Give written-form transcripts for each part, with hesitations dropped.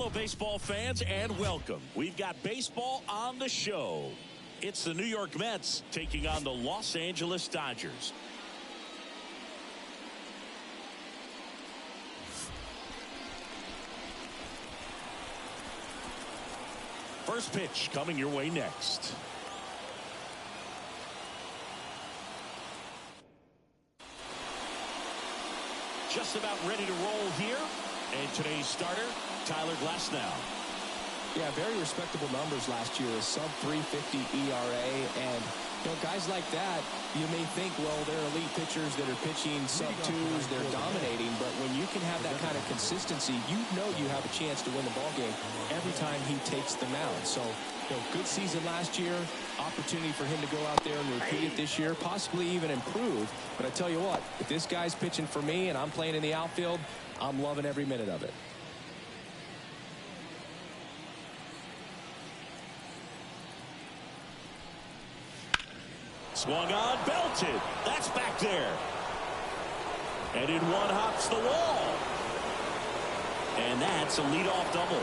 Hello, baseball fans, and welcome. We've got baseball on the show. It's the New York Mets taking on the Los Angeles Dodgers. First pitch coming your way next. Just about ready to roll here. And today's starter, Tyler Glasnow. Yeah, very respectable numbers last year. A sub 350 ERA. And, you know, guys like that, you may think, well, they're elite pitchers that are pitching sub twos. They're dominating. But when you can have that kind of consistency, you know you have a chance to win the ballgame every time he takes the mound. So, you know, good season last year. Opportunity for him to go out there and repeat it this year, possibly even improve. But I tell you what, if this guy's pitching for me and I'm playing in the outfield, I'm loving every minute of it. Swung on, belted. That's back there. And in one hops the wall. And that's a leadoff double.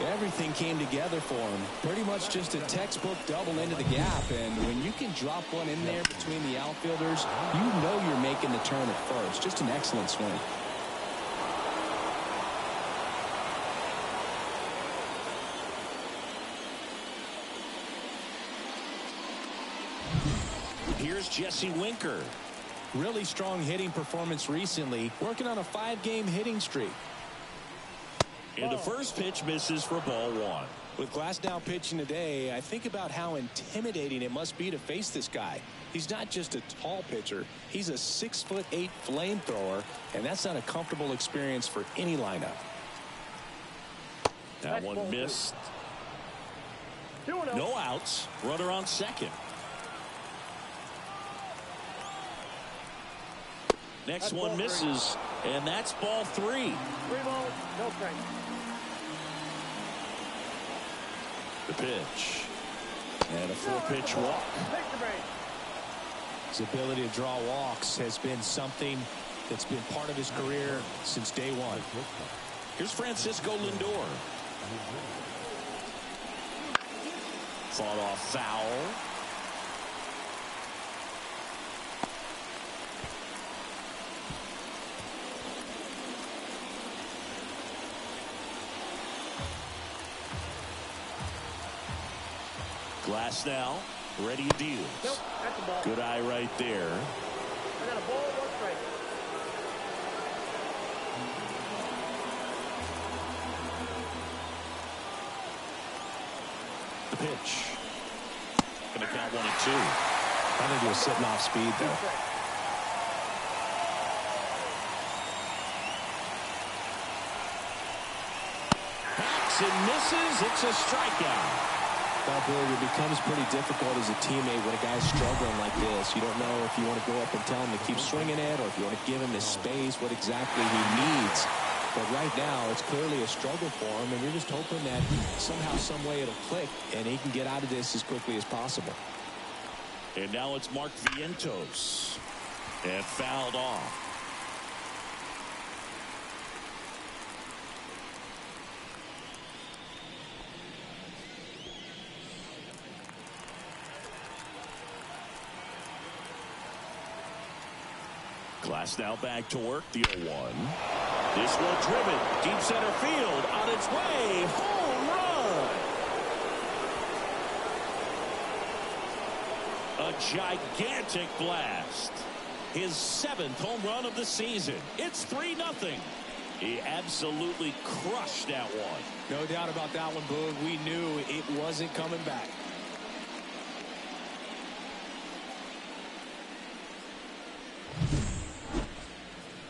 Everything came together for him. Pretty much just a textbook double into the gap. And when you can drop one in there between the outfielders, you know you're making the turn at first. Just an excellent swing. Here's Jesse Winker. Really strong hitting performance recently. Working on a 5-game hitting streak. And the first pitch misses for ball one. With Glasnow pitching today, I think about how intimidating it must be to face this guy. He's not just a tall pitcher. He's a 6'8" flamethrower, and that's not a comfortable experience for any lineup. That one missed. No outs. Runner on second. Next one misses, and that's ball three. 3 balls, no strike. The pitch. And a 4-pitch walk. His ability to draw walks has been something that's been part of his career since day one. Here's Francisco Lindor. Fought off foul. Glasnow, ready to deal. Nope, that's a ball. Good eye right there. I got a ball, 1 strike. The pitch. Gonna count 1 and 2. I think he was sitting off speed though. Hacks and misses. It's a strikeout. Well, Bill, it becomes pretty difficult as a teammate when a guy's struggling like this. You don't know if you want to go up and tell him to keep swinging it or if you want to give him his space, what exactly he needs. But right now, it's clearly a struggle for him, and you're just hoping that somehow, some way it'll click, and he can get out of this as quickly as possible. And now it's Mark Vientos. And fouled off. Glasnow back to work, the 0-1. This one driven, deep center field, on its way, home run! A gigantic blast. His 7th home run of the season. It's 3-0. He absolutely crushed that one. No doubt about that one, Boog. We knew it wasn't coming back.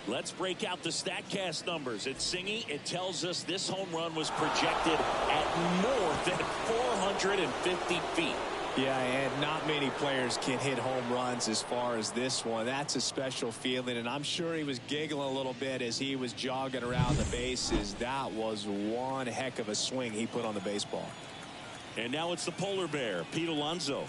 Let's break out the StatCast numbers. It's Singy. It tells us this home run was projected at more than 450 feet. Yeah, and not many players can hit home runs as far as this one. That's a special feeling, and I'm sure he was giggling a little bit as he was jogging around the bases. That was one heck of a swing he put on the baseball. And now it's the polar bear, Pete Alonso.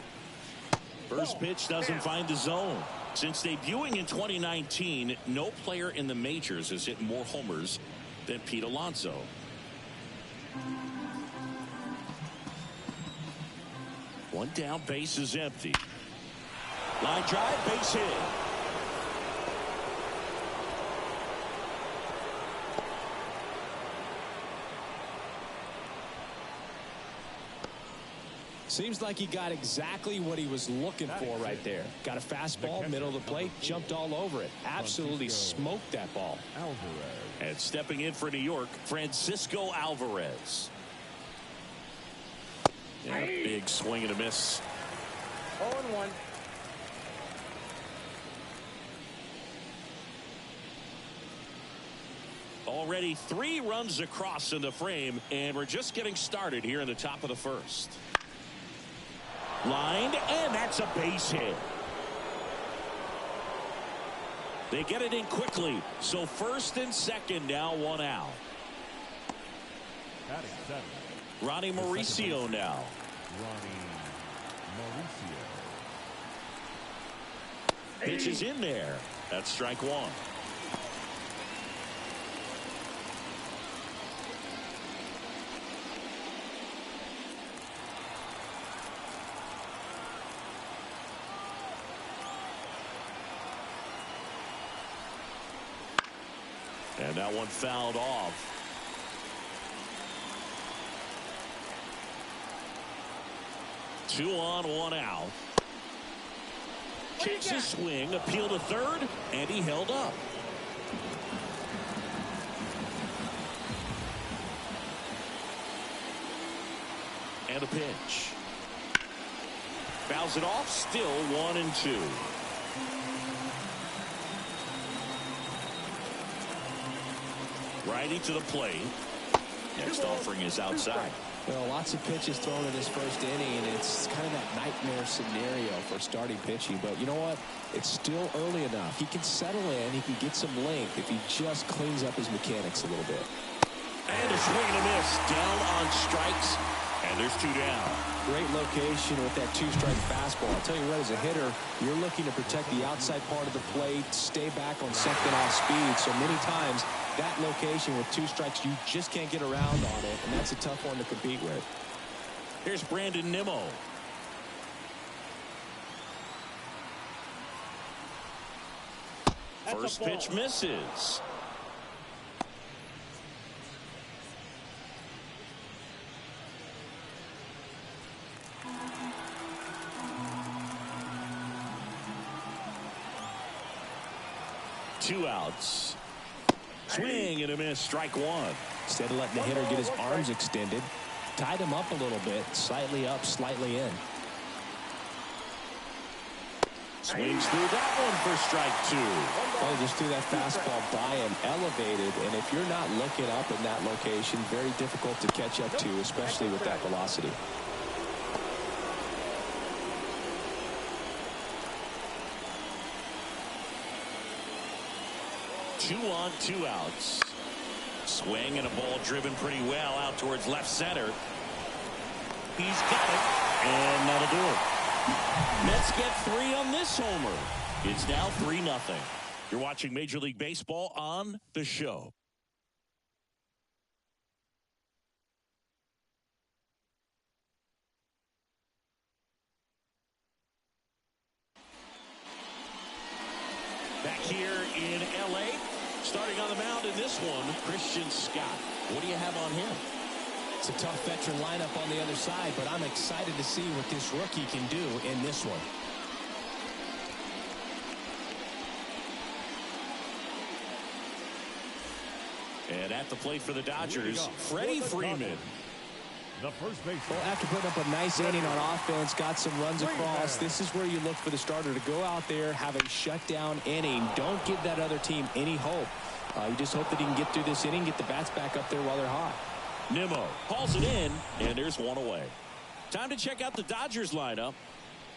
First pitch doesn't find the zone. Since debuting in 2019, no player in the majors has hit more homers Then Pete Alonso. One down, base is empty. Line drive, base hit. Seems like he got exactly what he was looking for right there. Got a fastball, middle of the plate, jumped all over it. Absolutely smoked that ball. And stepping in for New York, Francisco Alvarez. Yeah, big swing and a miss. 0-1. Already 3 runs across in the frame, and we're just getting started here in the top of the first. Lined, and that's a base hit. They get it in quickly, so first and second, now 1 out. Ronnie Mauricio now. Pitch is in there. That's strike 1. And that one fouled off. Two on, 1 out. Takes a swing, appeal to third, and he held up. And a pitch. Fouls it off, still 1-2. Righty to the plate. Next offering is outside. Well, lots of pitches thrown in this first inning, and it's kind of that nightmare scenario for starting pitching. But you know what? It's still early enough. He can settle in. He can get some length if he just cleans up his mechanics a little bit. And a swing and a miss. Down on strikes, and there's 2 down. Great location with that 2-strike fastball. I'll tell you what, as a hitter, you're looking to protect the outside part of the plate, stay back on second off speed. So many times, that location with 2 strikes, you just can't get around on it, and that's a tough one to compete with. Here's Brandon Nimmo. First pitch misses. Two outs. Swing and a miss, strike 1. Instead of letting the hitter get his arms extended, tied him up a little bit, slightly up, slightly in. Swings through that one for strike 2. Well, just threw that fastball by him, elevated, and if you're not looking up in that location, very difficult to catch up to, especially with that velocity. Two on, 2 outs. Swing and a ball driven pretty well out towards left center. He's got it, and that'll do it. Mets get 3 on this homer. It's now 3-0. You're watching Major League Baseball on The Show. Back here in L.A., starting on the mound in this one, Christian Scott. What do you have on him? It's a tough veteran lineup on the other side, but I'm excited to see what this rookie can do in this one. And at the plate for the Dodgers, Freddie Freeman. The first base. Well, after putting up a nice inning on offense, got some runs across, this is where you look for the starter to go out there, have a shutdown inning. Don't give that other team any hope. You just hope that he can get through this inning, get the bats back up there while they're hot. Nimmo hauls it in, and there's 1 away. Time to check out the Dodgers lineup.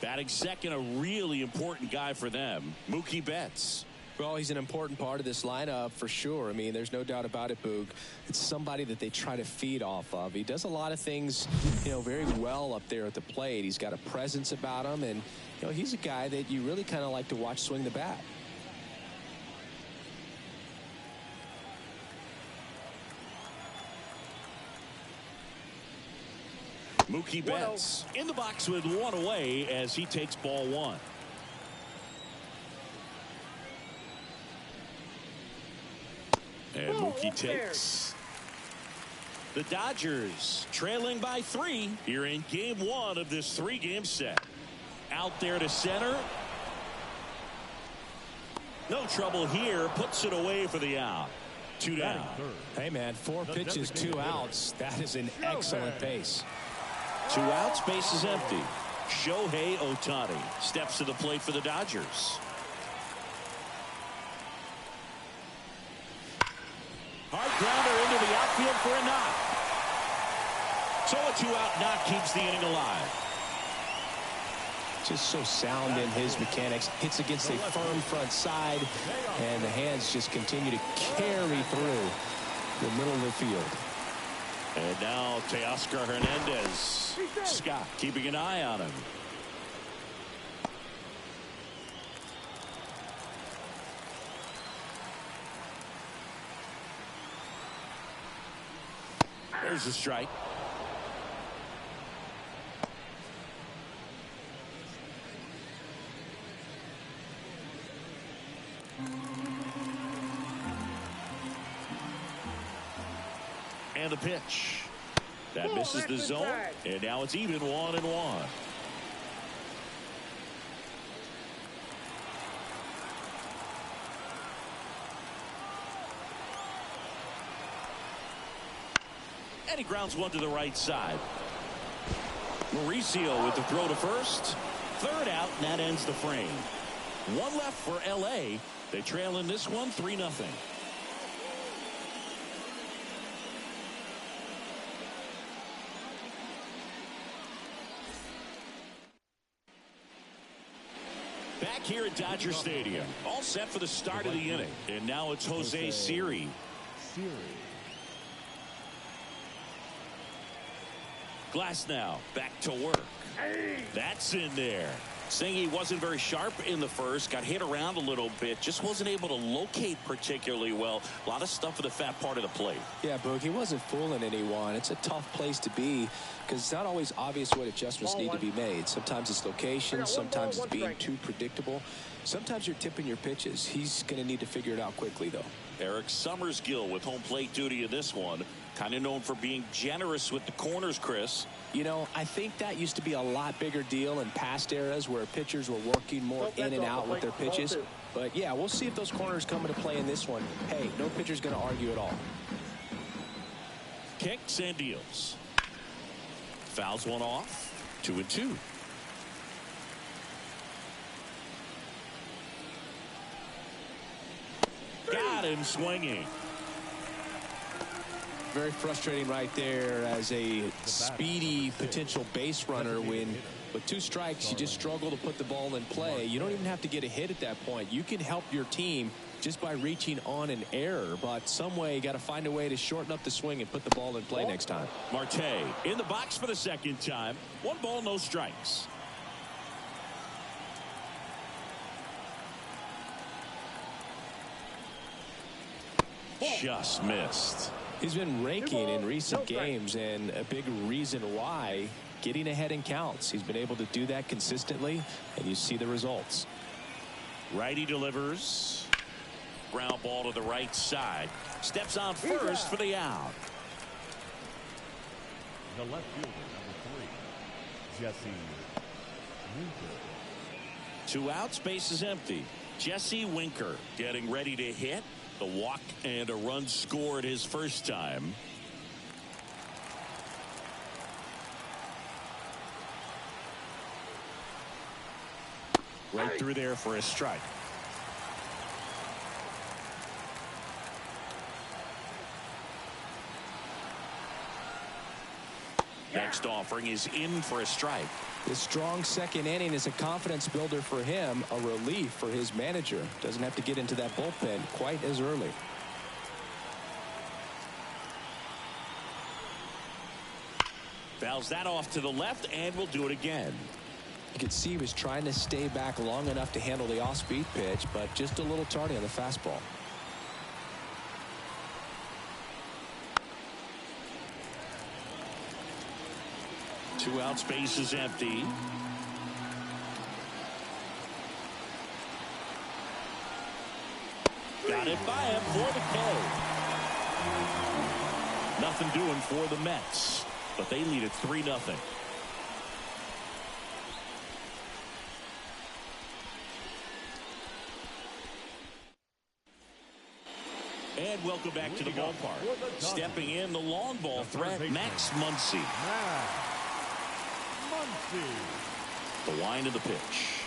Batting second, a really important guy for them, Mookie Betts. Well, he's an important part of this lineup for sure. I mean, there's no doubt about it, Boog. It's somebody that they try to feed off of. He does a lot of things, very well up there at the plate. He's got a presence about him, and, he's a guy that you really kind of like to watch swing the bat. Mookie Betts in the box with one away as he takes ball one. And Mookie takes. The Dodgers trailing by 3 here in game 1 of this 3-game set. Out there to center. No trouble here. Puts it away for the out. 2 down. Hey, man, 4 pitches, 2 outs. That is an excellent pace. 2 outs, base is empty. Shohei Ohtani steps to the plate for the Dodgers. Hard grounder into the outfield for a knock. So a 2-out knock keeps the inning alive. Just so sound in his mechanics. Hits against a firm front side, and the hands just continue to carry through the middle of the field. And now Teoscar Hernandez. Scott keeping an eye on him. There's a strike. And a pitch. That misses the zone. And now it's even 1-1. And he grounds one to the right side. Mauricio with the throw to first. 3rd out, and that ends the frame. 1 left for L.A. They trail in this one 3-0. Back here at Dodger Stadium, all set for the start of the inning. And now it's Jose Siri. Glass now back to work. That's in there. Saying he wasn't very sharp in the first, got hit around a little bit, just wasn't able to locate particularly well. A lot of stuff at the fat part of the plate. Yeah, Boog, he wasn't fooling anyone. It's a tough place to be because it's not always obvious what adjustments need to be made. Sometimes it's location, sometimes it's being too predictable. Sometimes you're tipping your pitches. He's going to need to figure it out quickly, though. Eric Summersgill with home plate duty in this one. Kind of known for being generous with the corners, Chris. You know, I think that used to be a lot bigger deal in past eras where pitchers were working more in and out with their pitches. But, yeah, we'll see if those corners come into play in this one. Hey, no pitcher's going to argue at all. Kicks and deals. Fouls one off. 2-2. Got him swinging. Very frustrating right there as a speedy potential base runner when with 2 strikes you just struggle to put the ball in play. You don't even have to get a hit at that point. You can help your team just by reaching on an error, but some way you got to find a way to shorten up the swing and put the ball in play next time. Marte in the box for the 2nd time. 1 ball, no strikes. Just missed. He's been raking in recent games, and a big reason why, getting ahead in counts. He's been able to do that consistently, and you see the results. Righty delivers. Ground ball to the right side. Steps on first for the out. The left fielder, number 3, Jesse Winker. 2 outs, base is empty. Jesse Winker getting ready to hit. The walk and a run scored his first time. Right through there for a strike. Next offering is in for a strike. This strong 2nd inning is a confidence builder for him, a relief for his manager. Doesn't have to get into that bullpen quite as early. Fouls that off to the left and will do it again. You could see he was trying to stay back long enough to handle the off-speed pitch, but just a little tardy on the fastball. 2 outs, base is empty. Got it by him for the K. Nothing doing for the Mets, but they lead it 3-0. And welcome back to the ballpark. Stepping in, the long ball threat, Max Muncy. The wind of the pitch.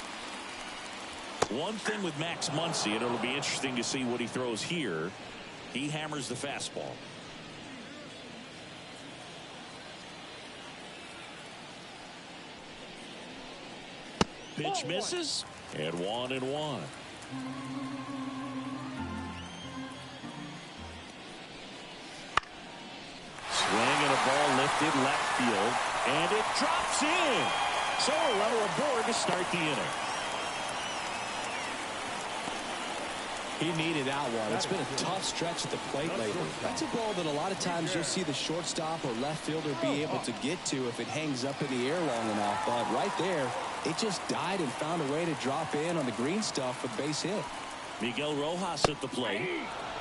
One thing with Max Muncy, and it'll be interesting to see what he throws here. He hammers the fastball. Pitch misses, and 1-1. Swing and a ball lifted left field, and it drops in. So a runner aboard to start the inning. He needed that one. It's been a tough stretch at the plate lately. That's a ball that a lot of times you'll see the shortstop or left fielder be able to get to if it hangs up in the air long enough. But right there, it just died and found a way to drop in on the green stuff for the base hit. Miguel Rojas at the plate,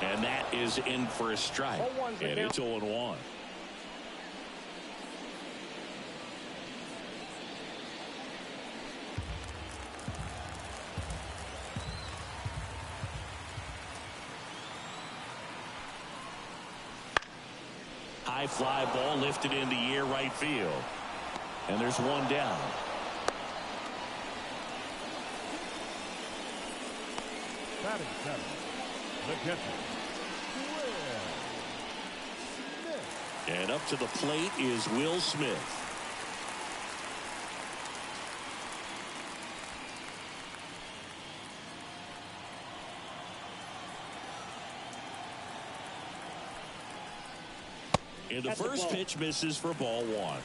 and that is in for a strike. And it's 0-1. High fly ball lifted in the air right field. And there's one down. Batting seven, the catcher, Smith. And up to the plate is Will Smith. And the first pitch misses for ball one.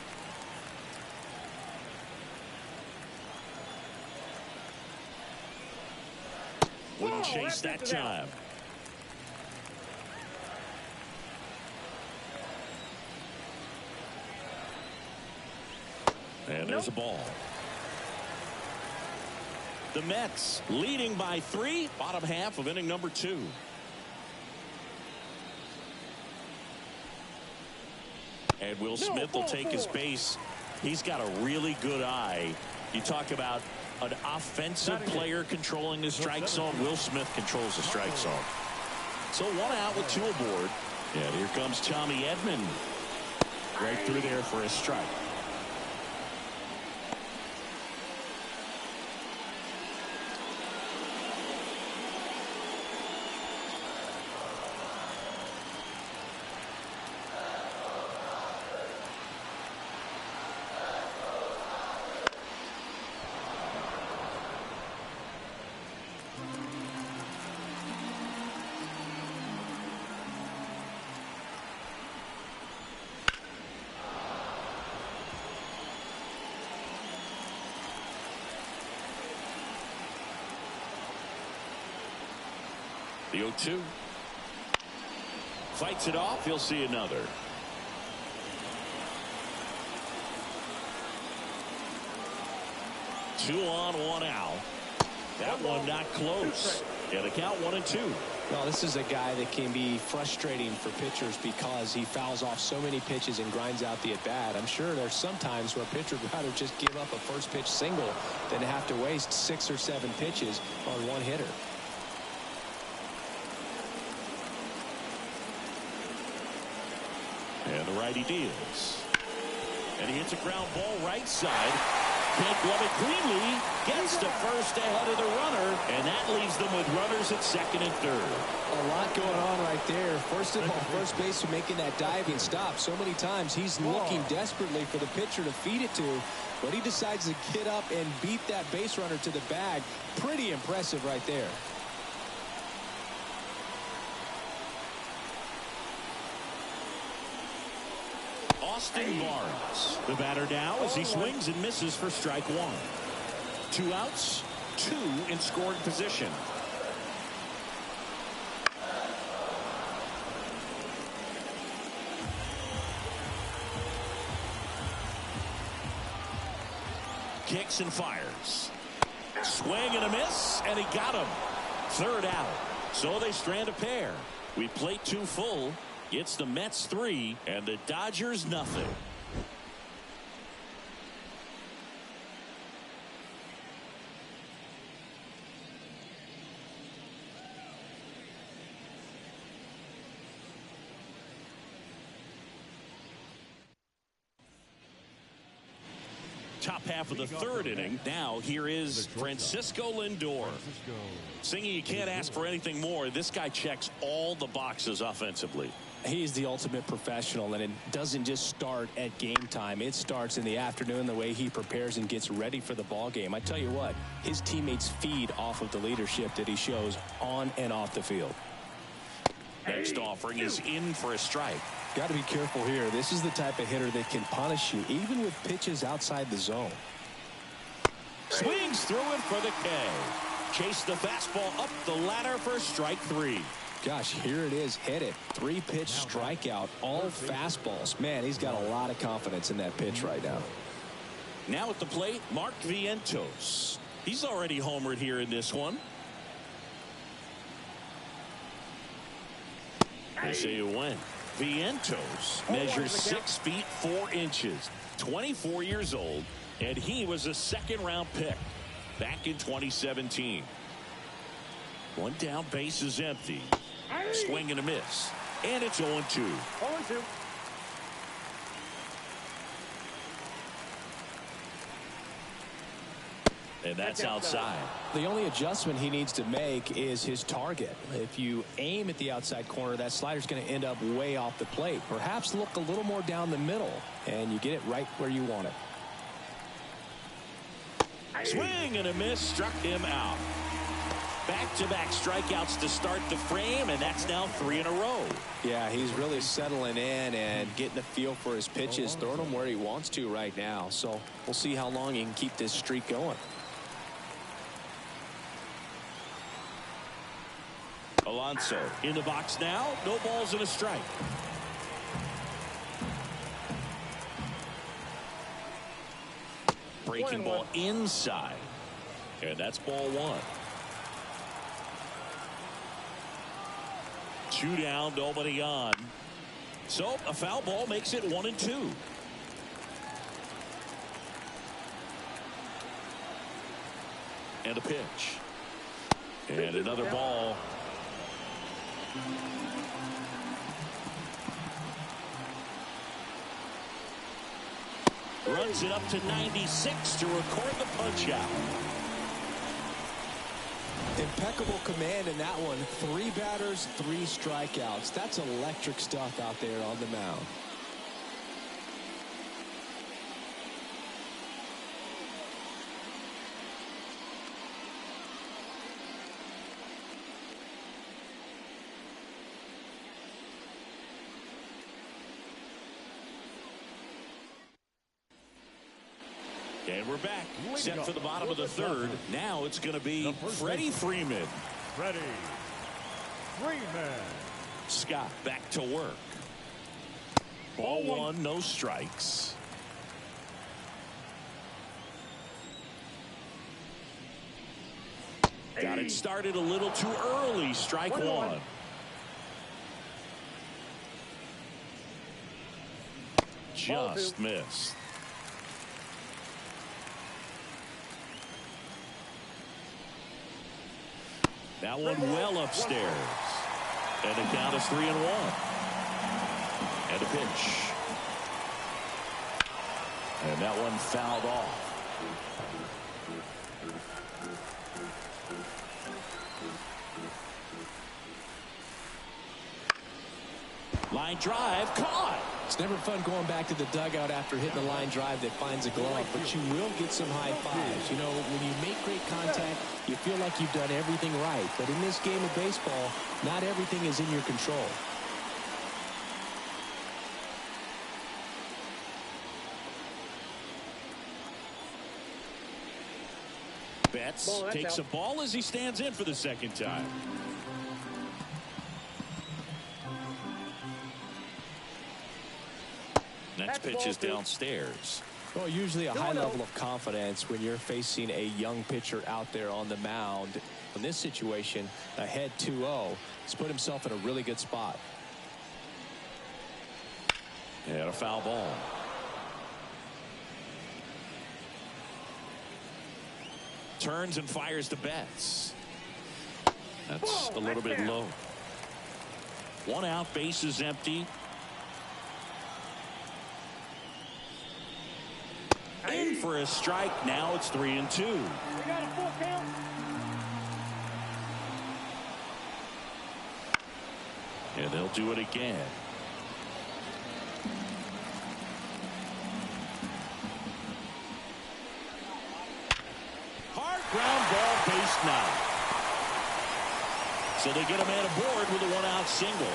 Wouldn't chase that time. And there's a ball. The Mets leading by 3, bottom half of inning number 2. And Will Smith will take his base. He's got a really good eye. You talk about an offensive player controlling the strike zone. Will Smith controls the strike zone. So 1 out with 2 aboard. And here comes Tommy Edman. Right through there for a strike. The 0-2. Fights it off. He'll see another. Two on, 1 out. That one not close. And the count 1-2. Well, this is a guy that can be frustrating for pitchers because he fouls off so many pitches and grinds out the at-bat. I'm sure there's some times where a pitcher would rather just give up a first pitch single than to have to waste 6 or 7 pitches on one hitter. And the righty Diaz. And he hits a ground ball right side. Can't glove it cleanly. Gets to first ahead of the runner. And that leaves them with runners at second and third. A lot going on right there. First of all, first baseman making that diving stop. So many times he's looking desperately for the pitcher to feed it to. But he decides to get up and beat that base runner to the bag. Pretty impressive right there. Austin Barnes, the batter now as he swings and misses for strike 1. 2 outs, 2 in scoring position. kicks and fires. Swing and a miss, and he got him. Third out. So they strand a pair. We play 2 full. It's the Mets 3 and the Dodgers nothing. Top half of the third inning. Now here is Francisco Lindor. Singy, you can't ask for anything more. This guy checks all the boxes offensively. He's the ultimate professional, and it doesn't just start at game time. It starts in the afternoon, the way he prepares and gets ready for the ball game. I tell you what, his teammates feed off of the leadership that he shows on and off the field. Next offering is in for a strike. Got to be careful here. This is the type of hitter that can punish you even with pitches outside the zone. Swings through it for the K. Chase the fastball up the ladder for strike 3. Gosh, here it is, hit it. 3-pitch strikeout, all fastballs. Man, he's got a lot of confidence in that pitch right now. Now at the plate, Mark Vientos. He's already homered here in this one. They say you win. Vientos measures 6 feet 4 inches, 24 years old, and he was a 2nd-round pick back in 2017. One down, base is empty. Swing and a miss, and it's 0-2. 0-2. And that's outside. The only adjustment he needs to make is his target. If you aim at the outside corner, that slider's going to end up way off the plate. Perhaps look a little more down the middle, and you get it right where you want it. Swing and a miss, struck him out. Back-to-back strikeouts to start the frame, and that's now 3 in a row. Yeah, he's really settling in and getting a feel for his pitches, throwing them where he wants to right now. So we'll see how long he can keep this streak going. Alonso in the box now. No balls and a strike. Breaking ball inside. And that's ball 1. 2 down, nobody on. So a foul ball makes it 1-2. And a pitch. And another ball. Runs it up to 96 to record the punch out. Impeccable command in that one. 3 batters, 3 strikeouts. That's electric stuff out there on the mound. And we're back, set for the bottom of the third. Now it's going to be Freddie Freeman. Freddie Freeman. Scott back to work. Ball 1, no strikes. Got it started a little too early. Strike 1. Just missed. That one well upstairs. And the count is 3-1. And a pitch. And that one fouled off. Line drive caught. It's never fun going back to the dugout after hitting a line drive that finds a glove, but you will get some high fives. You know, when you make great contact, you feel like you've done everything right. But in this game of baseball, not everything is in your control. Betts takes a ball as he stands in for the 2nd time. Next pitch is downstairs. Well, usually a high level of confidence when you're facing a young pitcher out there on the mound. In this situation, ahead 2-0, he's put himself in a really good spot. And a foul ball. Turns and fires to Betts. That's a little bit low. 1 out, bases empty. In for a strike. Now it's 3-2. We got a full count. And they'll do it again. Hard ground ball, base knock. So they get a man aboard with a 1-out single.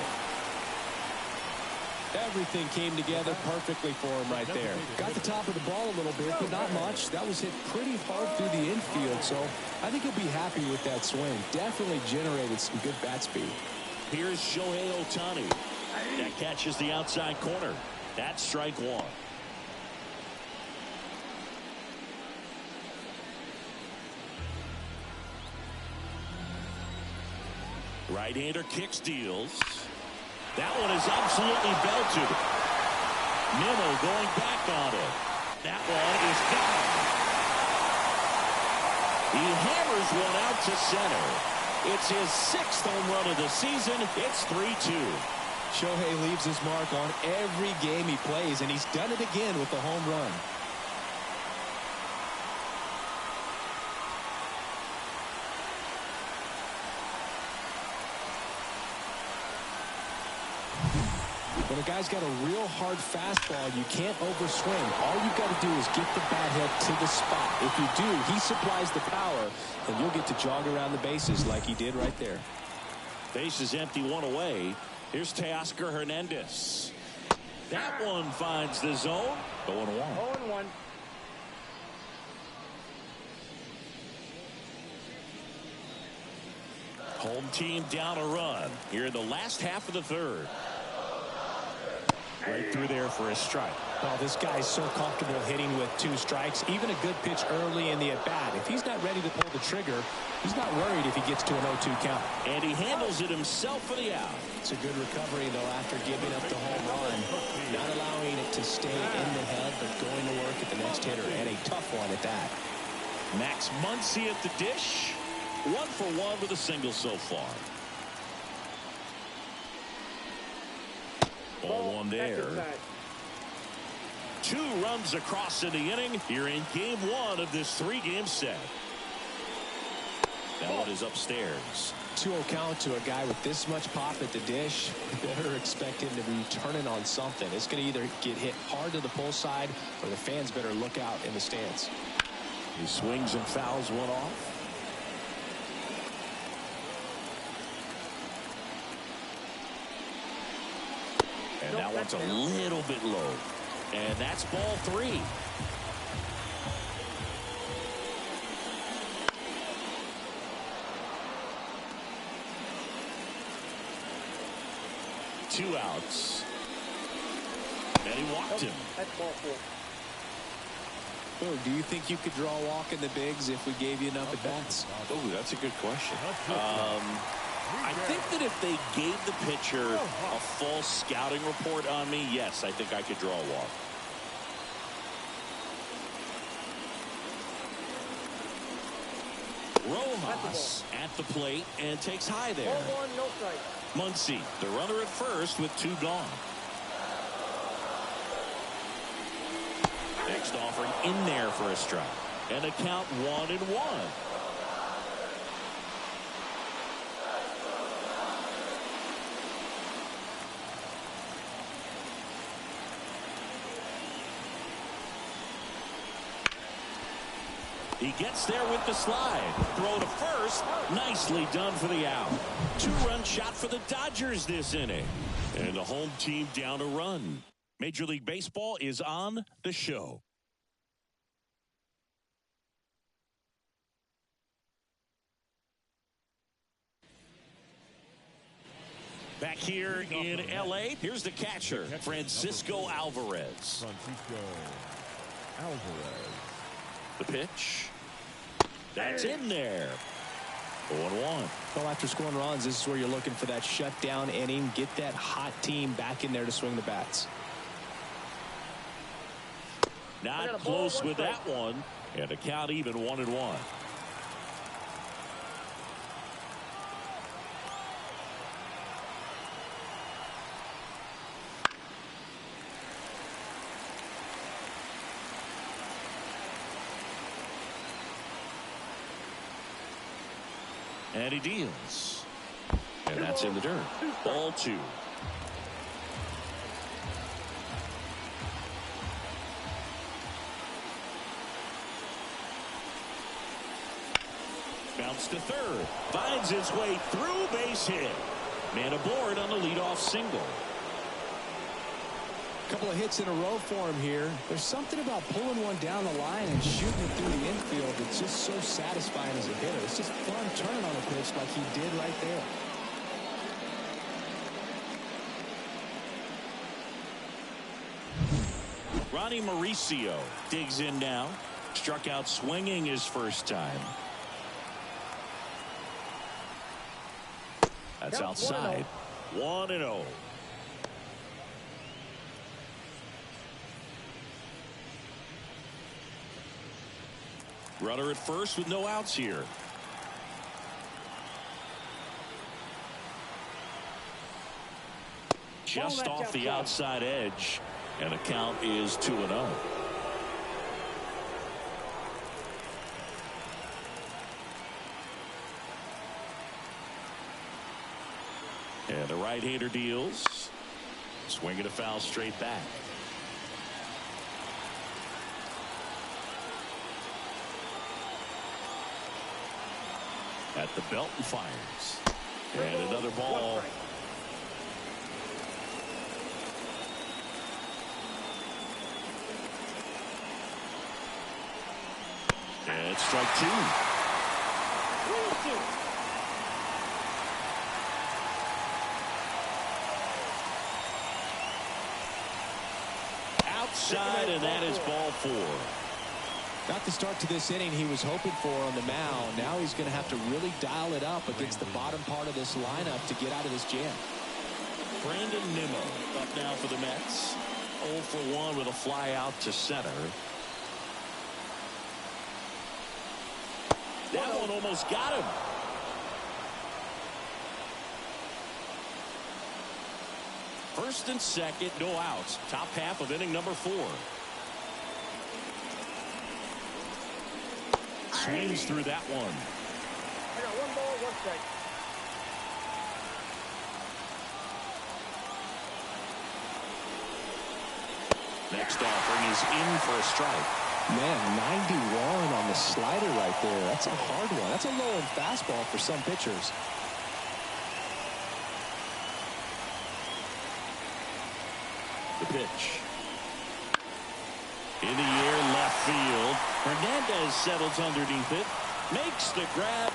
Everything came together perfectly for him right there. Got the top of the ball a little bit, but not much. That was hit pretty hard through the infield, so I think he'll be happy with that swing. Definitely generated some good bat speed. Here's Shohei Ohtani. That catches the outside corner. That's strike 1. Right-hander kicks, deals. That one is absolutely belted. Nimmo going back on it. That one is gone. He hammers one out to center. It's his 6th home run of the season. It's 3-2. Shohei leaves his mark on every game he plays, and he's done it again with the home run. When a guy's got a real hard fastball, you can't overswing. All you've got to do is get the bat head to the spot. If you do, he supplies the power, and you'll get to jog around the bases like he did right there. Base is empty, 1 away. Here's Teoscar Hernandez. That one finds the zone. 0-1. 0-1. Home team down a run here in the last half of the 3rd. Right through there for a strike. Well, this guy's so comfortable hitting with 2 strikes. Even a good pitch early in the at-bat. If he's not ready to pull the trigger, he's not worried if he gets to an 0-2 count. And he handles it himself for the out. It's a good recovery, though, after giving up the home run. Not allowing it to stay in the head, but going to work at the next hitter. And a tough one at that. Max Muncy at the dish. 1 for 1 with a single so far. 0-1 there. 2 runs across in the inning here in game 1 of this 3-game set. That one is upstairs. 2-0 count to a guy with this much pop at the dish. You better expect him to be turning on something. It's going to either get hit hard to the pull side, or the fans better look out in the stands. He swings and fouls one off. And that one's a little bit low. And that's ball 3. Two outs. And he walked him. That's ball 4. Oh, do you think you could draw a walk in the bigs if we gave you enough at-bats? Oh, that's a good question. I think that if they gave the pitcher a full scouting report on me, yes, I think I could draw a walk. Rojas at the plate and takes high there. 0-1, no strike. Muncy, the runner at first with 2 gone. Next offering in there for a strike. And a count 1-1. He gets there with the slide. Throw to first. Nicely done for the out. 2-run shot for the Dodgers this inning. And the home team down a run. Major League Baseball is on the show. Back here in L.A., here's the catcher, Francisco Alvarez. Alvarez. The pitch. That's in there. 0-1. Well, after scoring runs, this is where you're looking for that shutdown inning. Get that hot team back in there to swing the bats. Not close with that one. And a count even 1-1. And he deals. And that's in the dirt. Ball 2. Bounce to third. Finds his way through, base hit. Man aboard on the leadoff single. Couple of hits in a row for him here. There's something about pulling one down the line and shooting it through the infield that's just so satisfying as a hitter. It's just fun turning on a pitch like he did right there. Ronnie Mauricio digs in now. Struck out swinging his first time. That's outside. 1-0. Runner at first with no outs here. Just off the outside edge. And the count is 2-0. And the right-hander deals. Swinging a foul straight back. At the belt and fires. And another ball. And strike 2. Outside, and that is ball 4. Not the start to this inning he was hoping for on the mound. Now he's going to have to really dial it up against the bottom part of this lineup to get out of this jam. Brandon Nimmo up now for the Mets. 0 for 1 with a fly out to center. That one almost got him. First and second, no outs. Top half of inning number 4. Swings through that one. I got 1 ball, 1 strike. Next offering is in for a strike. Man, 91 on the slider right there. That's a hard one. That's a low fastball for some pitchers. The pitch. In the air, left field. Hernandez settles underneath it. Makes the grab.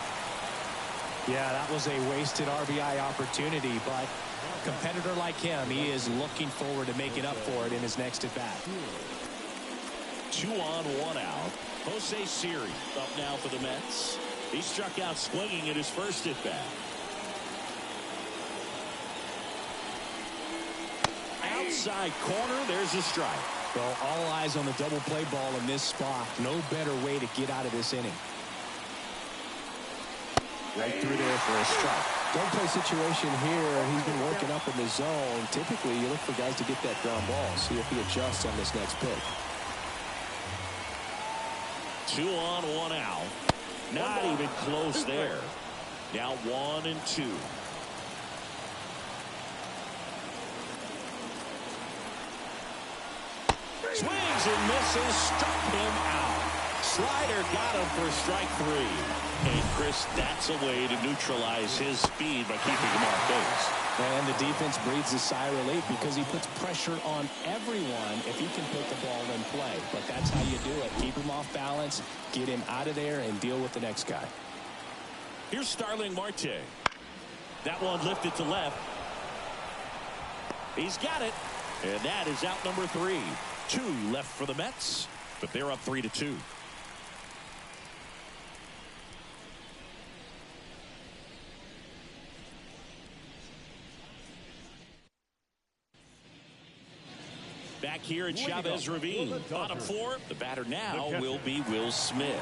Yeah, that was a wasted RBI opportunity, but a competitor like him, he is looking forward to making up for it in his next at-bat. 2 on, 1 out. Jose Siri up now for the Mets. He struck out swinging at his first at-bat. Outside corner, there's a strike. Well, all eyes on the double play ball in this spot. No better way to get out of this inning. Right through there for a strike. Double play situation here. He's been working up in the zone. Typically, you look for guys to get that ground ball. See if he adjusts on this next pitch. 2 on, 1 out. Not even close there. Now 1 and 2. Swings and misses, struck him out. Slider got him for strike 3. And Chris, that's a way to neutralize his speed by keeping him off base. And the defense breathes a sigh of relief because he puts pressure on everyone if he can put the ball in play. But that's how you do it. Keep him off balance, get him out of there, and deal with the next guy. Here's Starling Marte. That one lifted to left. He's got it. And that is out number 3. 2 left for the Mets. but they're up 3-2. Back here at Chavez Ravine. Bottom 4. The batter now will be Will Smith.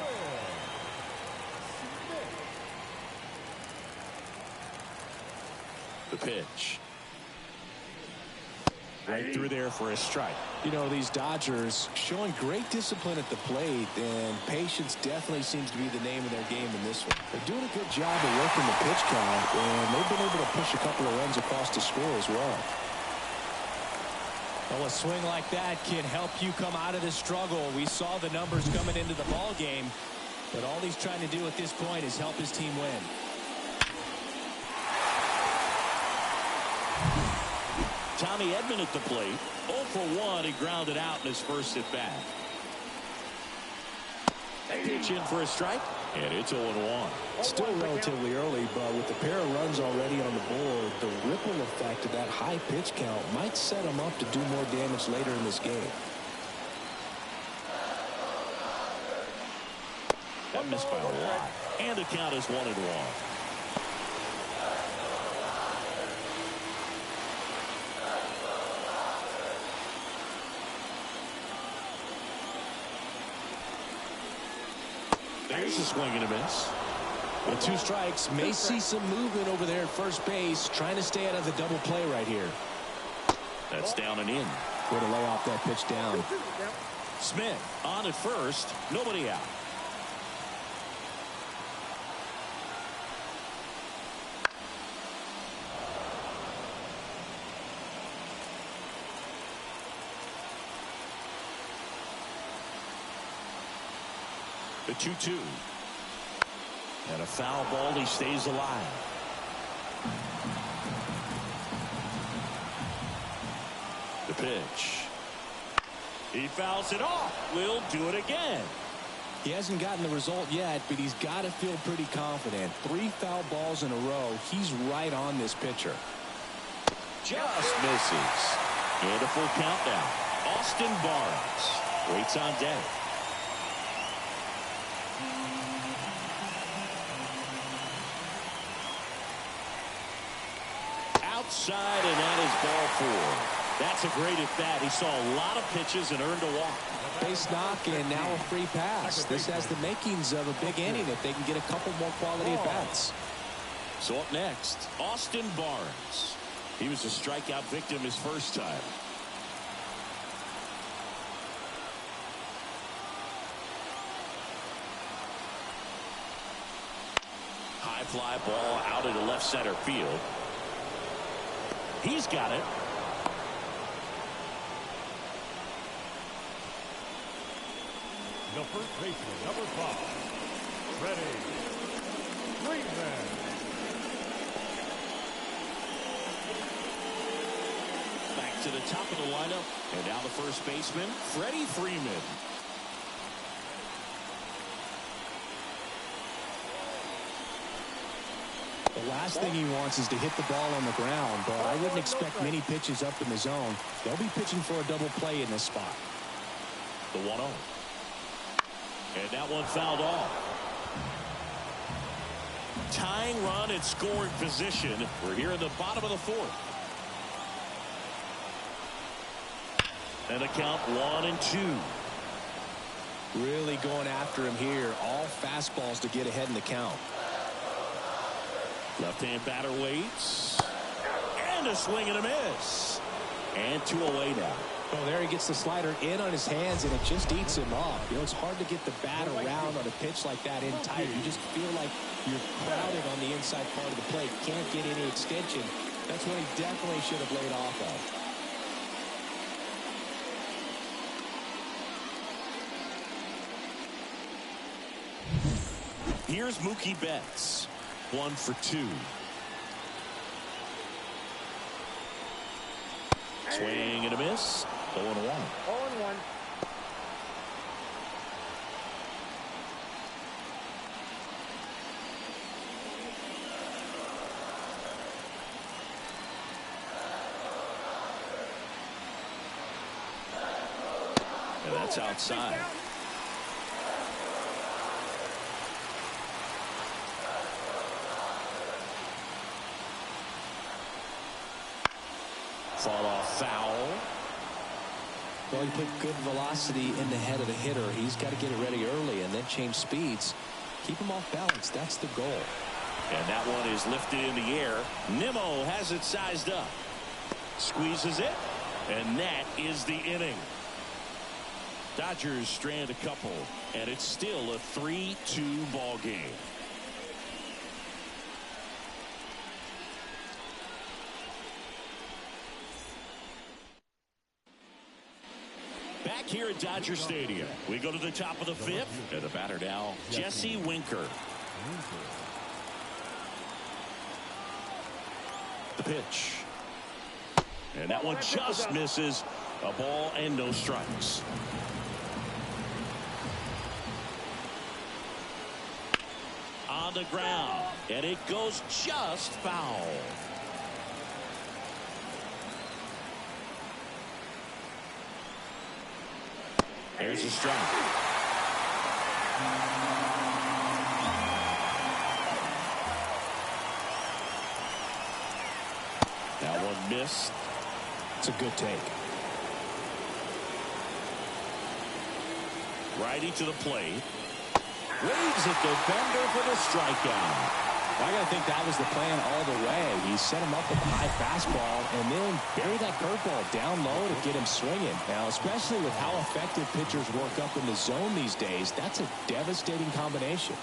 The pitch. Right through there for a strike. You know, these Dodgers showing great discipline at the plate, and patience definitely seems to be the name of their game in this one. They're doing a good job of working the pitch count, and they've been able to push a couple of runs across the score as well. Well, a swing like that can help you come out of the struggle. We saw the numbers coming into the ball game, but all he's trying to do at this point is help his team win. Tommy Edman at the plate. 0 for 1. He grounded out in his first at bat. Pitch in for a strike, and it's 0-1. Still relatively early, but with a pair of runs already on the board, the ripple effect of that high pitch count might set him up to do more damage later in this game. That missed by a lot, and the count is 1-1. There's a swing and a miss. With 2 strikes, may see some movement over there at first base, trying to stay out of the double play right here. That's down and in. Way to lay off that pitch down. Smith on at first. Nobody out. The 2-2. And a foul ball. He stays alive. The pitch. He fouls it off. Will do it again. He hasn't gotten the result yet, but he's got to feel pretty confident. 3 foul balls in a row. He's right on this pitcher. Just misses. And a full countdown. Austin Barnes waits on deck. Outside, and that is ball 4. That's a great at bat. He saw a lot of pitches and earned a walk. Base knock and now a free pass. This has the makings of a big inning if they can get a couple more quality at bats. So up next, Austin Barnes. He was a strikeout victim his first time. High fly ball out into left center field. He's got it. The first baseman, number 5, Freddie Freeman. Back to the top of the lineup, and now the first baseman, Freddie Freeman. The last thing he wants is to hit the ball on the ground, but I wouldn't expect many pitches up in the zone. They'll be pitching for a double play in this spot. The 1-0. And that one fouled off. Tying run at scoring position. We're here in the bottom of the 4th. And the count 1-2. Really going after him here. All fastballs to get ahead in the count. Left-hand batter waits. And a swing and a miss. And 2 away now. Oh, there he gets the slider in on his hands, and it just eats him up. You know, it's hard to get the bat around on a pitch like that in tight. You just feel like you're crowded on the inside part of the plate. Can't get any extension. That's what he definitely should have laid off of. Here's Mookie Betts. 1 for 2. Swing and a miss. 0-1. 0-1. And that's outside. Fall off foul. Well, you put good velocity in the head of the hitter. He's got to get it ready early and then change speeds. Keep him off balance. That's the goal. And that one is lifted in the air. Nimmo has it sized up. Squeezes it. And that is the inning. Dodgers strand a couple. And it's still a 3-2 ball game. Back here at Dodger Stadium, we go to the top of the fifth. And the batter now, Jesse Winker. The pitch. And that one just misses. A ball and no strikes. On the ground. And it goes just foul. There's a strike. That one missed. It's a good take. Righty to the plate. Waves at the bender for the strikeout. I got to think that was the plan all the way. He set him up with a high fastball and then bury that curveball down low to get him swinging. Now, especially with how effective pitchers work up in the zone these days, that's a devastating combination.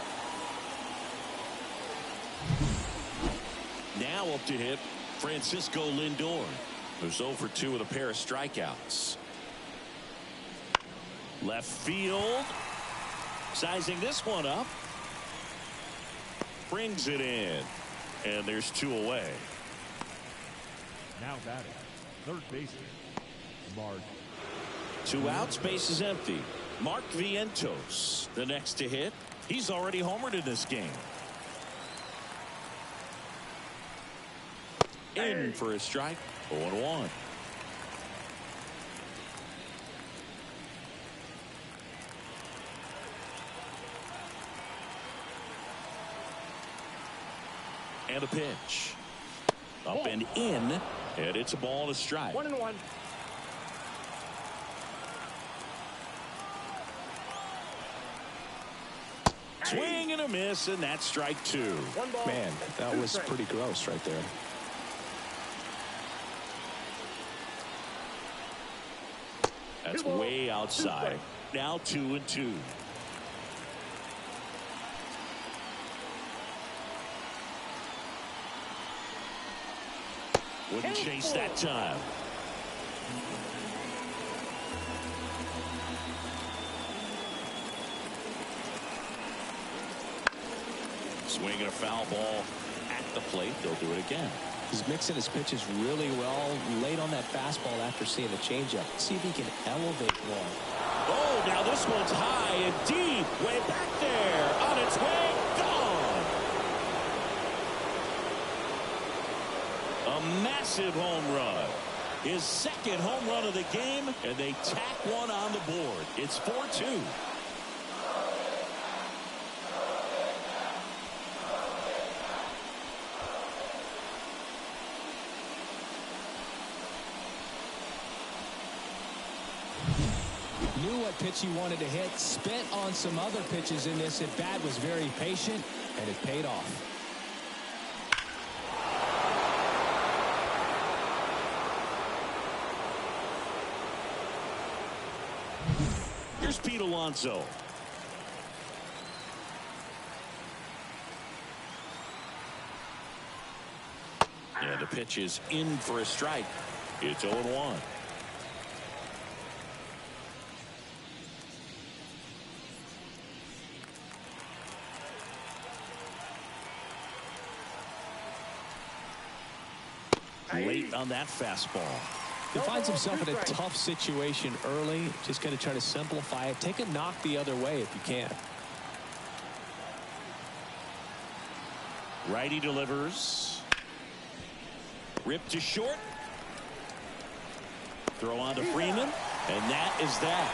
Now up to hit Francisco Lindor, who's 0 for 2 with a pair of strikeouts. Left field. Sizing this one up. Brings it in. And there's 2 away. Now batting, third baseman, Mark. 2 outs, base is empty. Mark Vientos, the next to hit. He's already homered in this game. In for a strike. 0-1. And a pitch. Up and in. And it's a ball and a strike. 1-1. Swing and a miss, and that's strike 2. 1 ball. Man, that 2 was strikes. pretty gross right there. That's 2 balls, way 2 outside. strikes. Now 2-2. Wouldn't chase that time. Swinging a foul ball at the plate. They'll do it again. He's mixing his pitches really well. Late on that fastball after seeing the changeup. See if he can elevate one. Oh, now this one's high and deep. Way back there. On its way. Gone. A massive home run. His second home run of the game, and they tack one on the board. It's 4-2. Knew what pitch he wanted to hit. Spent on some other pitches in this at bat. Was very patient, and it paid off. Here's Pete Alonso. And the pitch is in for a strike. It's 0-1. Late on that fastball. He finds himself in a tough situation early. Just got to try to simplify it. Take a knock the other way if you can. Righty delivers. Ripped to short. Throw on to Freeman. And that is that.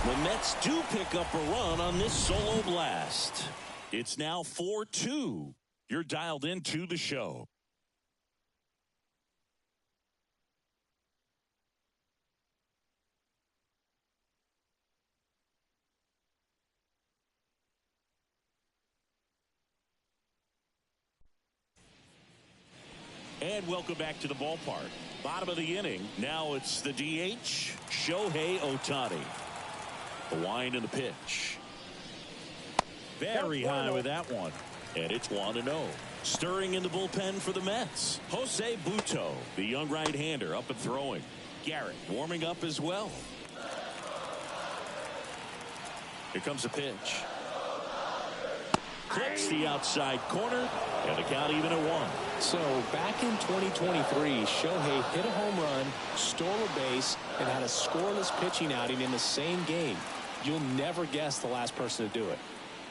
The Mets do pick up a run on this solo blast. It's now 4-2. You're dialed into the show. And welcome back to the ballpark. Bottom of the inning. Now it's the DH, Shohei Ohtani. The wind and the pitch. Very high with that one. And it's 1-0. Stirring in the bullpen for the Mets. Jose Butto, the young right-hander, up and throwing. Garrett warming up as well. Here comes a pitch. Clips the outside corner, and the count even at 1. So back in 2023, Shohei hit a home run, stole a base, and had a scoreless pitching outing in the same game. You'll never guess the last person to do it.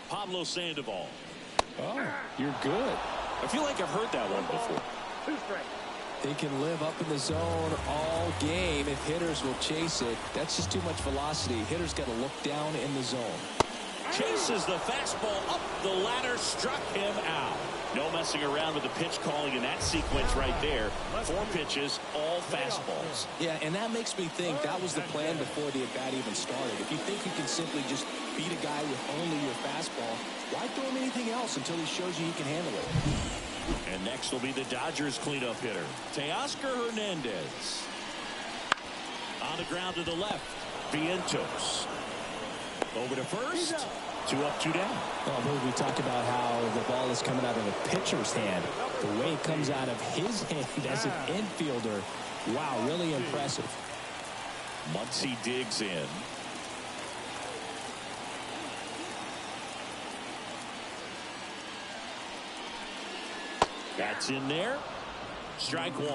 Pablo Sandoval. Oh, you're good. I feel like I've heard that one before. 2 strikes. They can live up in the zone all game if hitters will chase it. That's just too much velocity. Hitters got to look down in the zone. Chases the fastball up the ladder, struck him out. No messing around with the pitch calling in that sequence right there. 4 pitches, all fastballs. Yeah, and that makes me think that was the plan before the at-bat even started. If you think you can simply just beat a guy with only your fastball, why throw him anything else until he shows you he can handle it? And next will be the Dodgers cleanup hitter, Teoscar Hernandez. On the ground to the left, Vientos. Over to first. 2 up, 2 down. Well, we talked about how the ball is coming out of a pitcher's hand. The way it comes out of his hand as an infielder. Wow, really impressive. Muncy digs in. That's in there. Strike 1.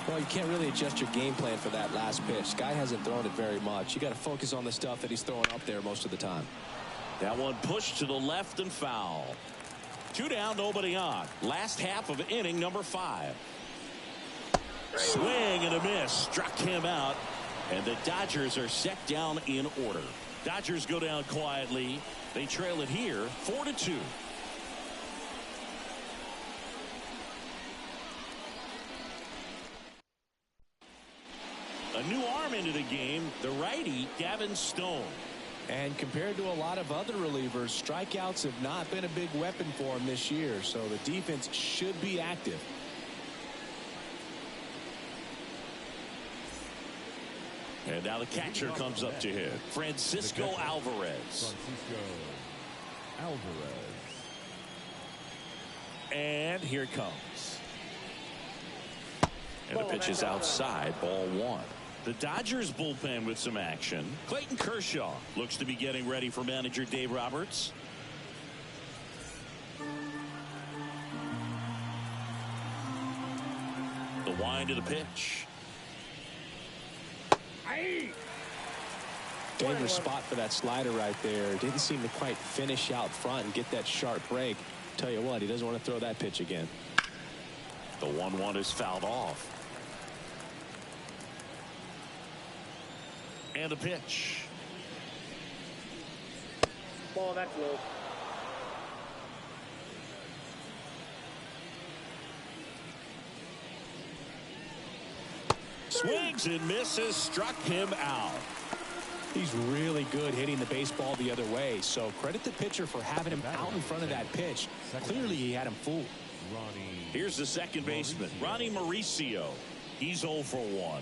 Well, you can't really adjust your game plan for that last pitch. Guy hasn't thrown it very much. You got to focus on the stuff that he's throwing up there most of the time. That one pushed to the left and foul. 2 down, nobody on. Last half of inning number 5. Swing and a miss. Struck him out. And the Dodgers are set down in order. Dodgers go down quietly. They trail it here 4-2. A new arm into the game, the righty, Gavin Stone. And compared to a lot of other relievers, strikeouts have not been a big weapon for him this year, so the defense should be active. And now the catcher comes up to hit, Francisco Alvarez. Francisco Alvarez. And here it comes. And the pitch is outside, ball 1. The Dodgers bullpen with some action. Clayton Kershaw looks to be getting ready for manager Dave Roberts. The wind of the pitch. Dangerous spot for that slider right there. Didn't seem to quite finish out front and get that sharp break. Tell you what, he doesn't want to throw that pitch again. The 1-1 is fouled off. And a pitch. Ball, that's low. Swings and misses, struck him out. He's really good hitting the baseball the other way, so credit the pitcher for having him out in front of that pitch. Clearly he had him fooled. Here's the second baseman, Ronnie Mauricio. He's 0 for 1.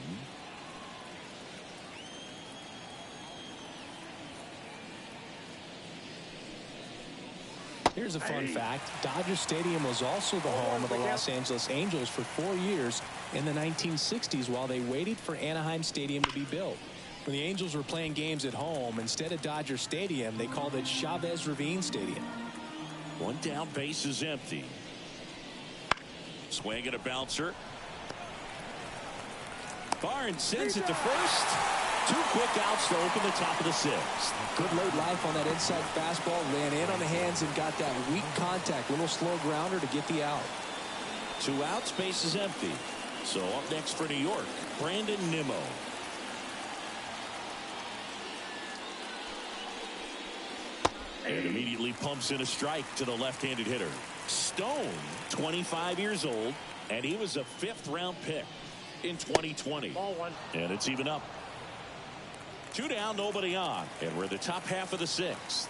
Here's a fun fact. Dodger Stadium was also the home of the Los Angeles Angels for 4 years in the 1960s while they waited for Anaheim Stadium to be built. When the Angels were playing games at home, instead of Dodger Stadium, they called it Chavez Ravine Stadium. 1 down, base is empty. Swing and a bouncer. Barnes sends it to first. 2 quick outs to open the top of the 6th. Good late life on that inside fastball. Ran in on the hands and got that weak contact. Little slow grounder to get the out. 2 outs, base is empty. So up next for New York, Brandon Nimmo. And immediately pumps in a strike to the left-handed hitter. Stone, 25 years old, and he was a 5th-round pick in 2020. Ball 1. And it's even up. 2 down, nobody on. And we're in the top half of the 6th.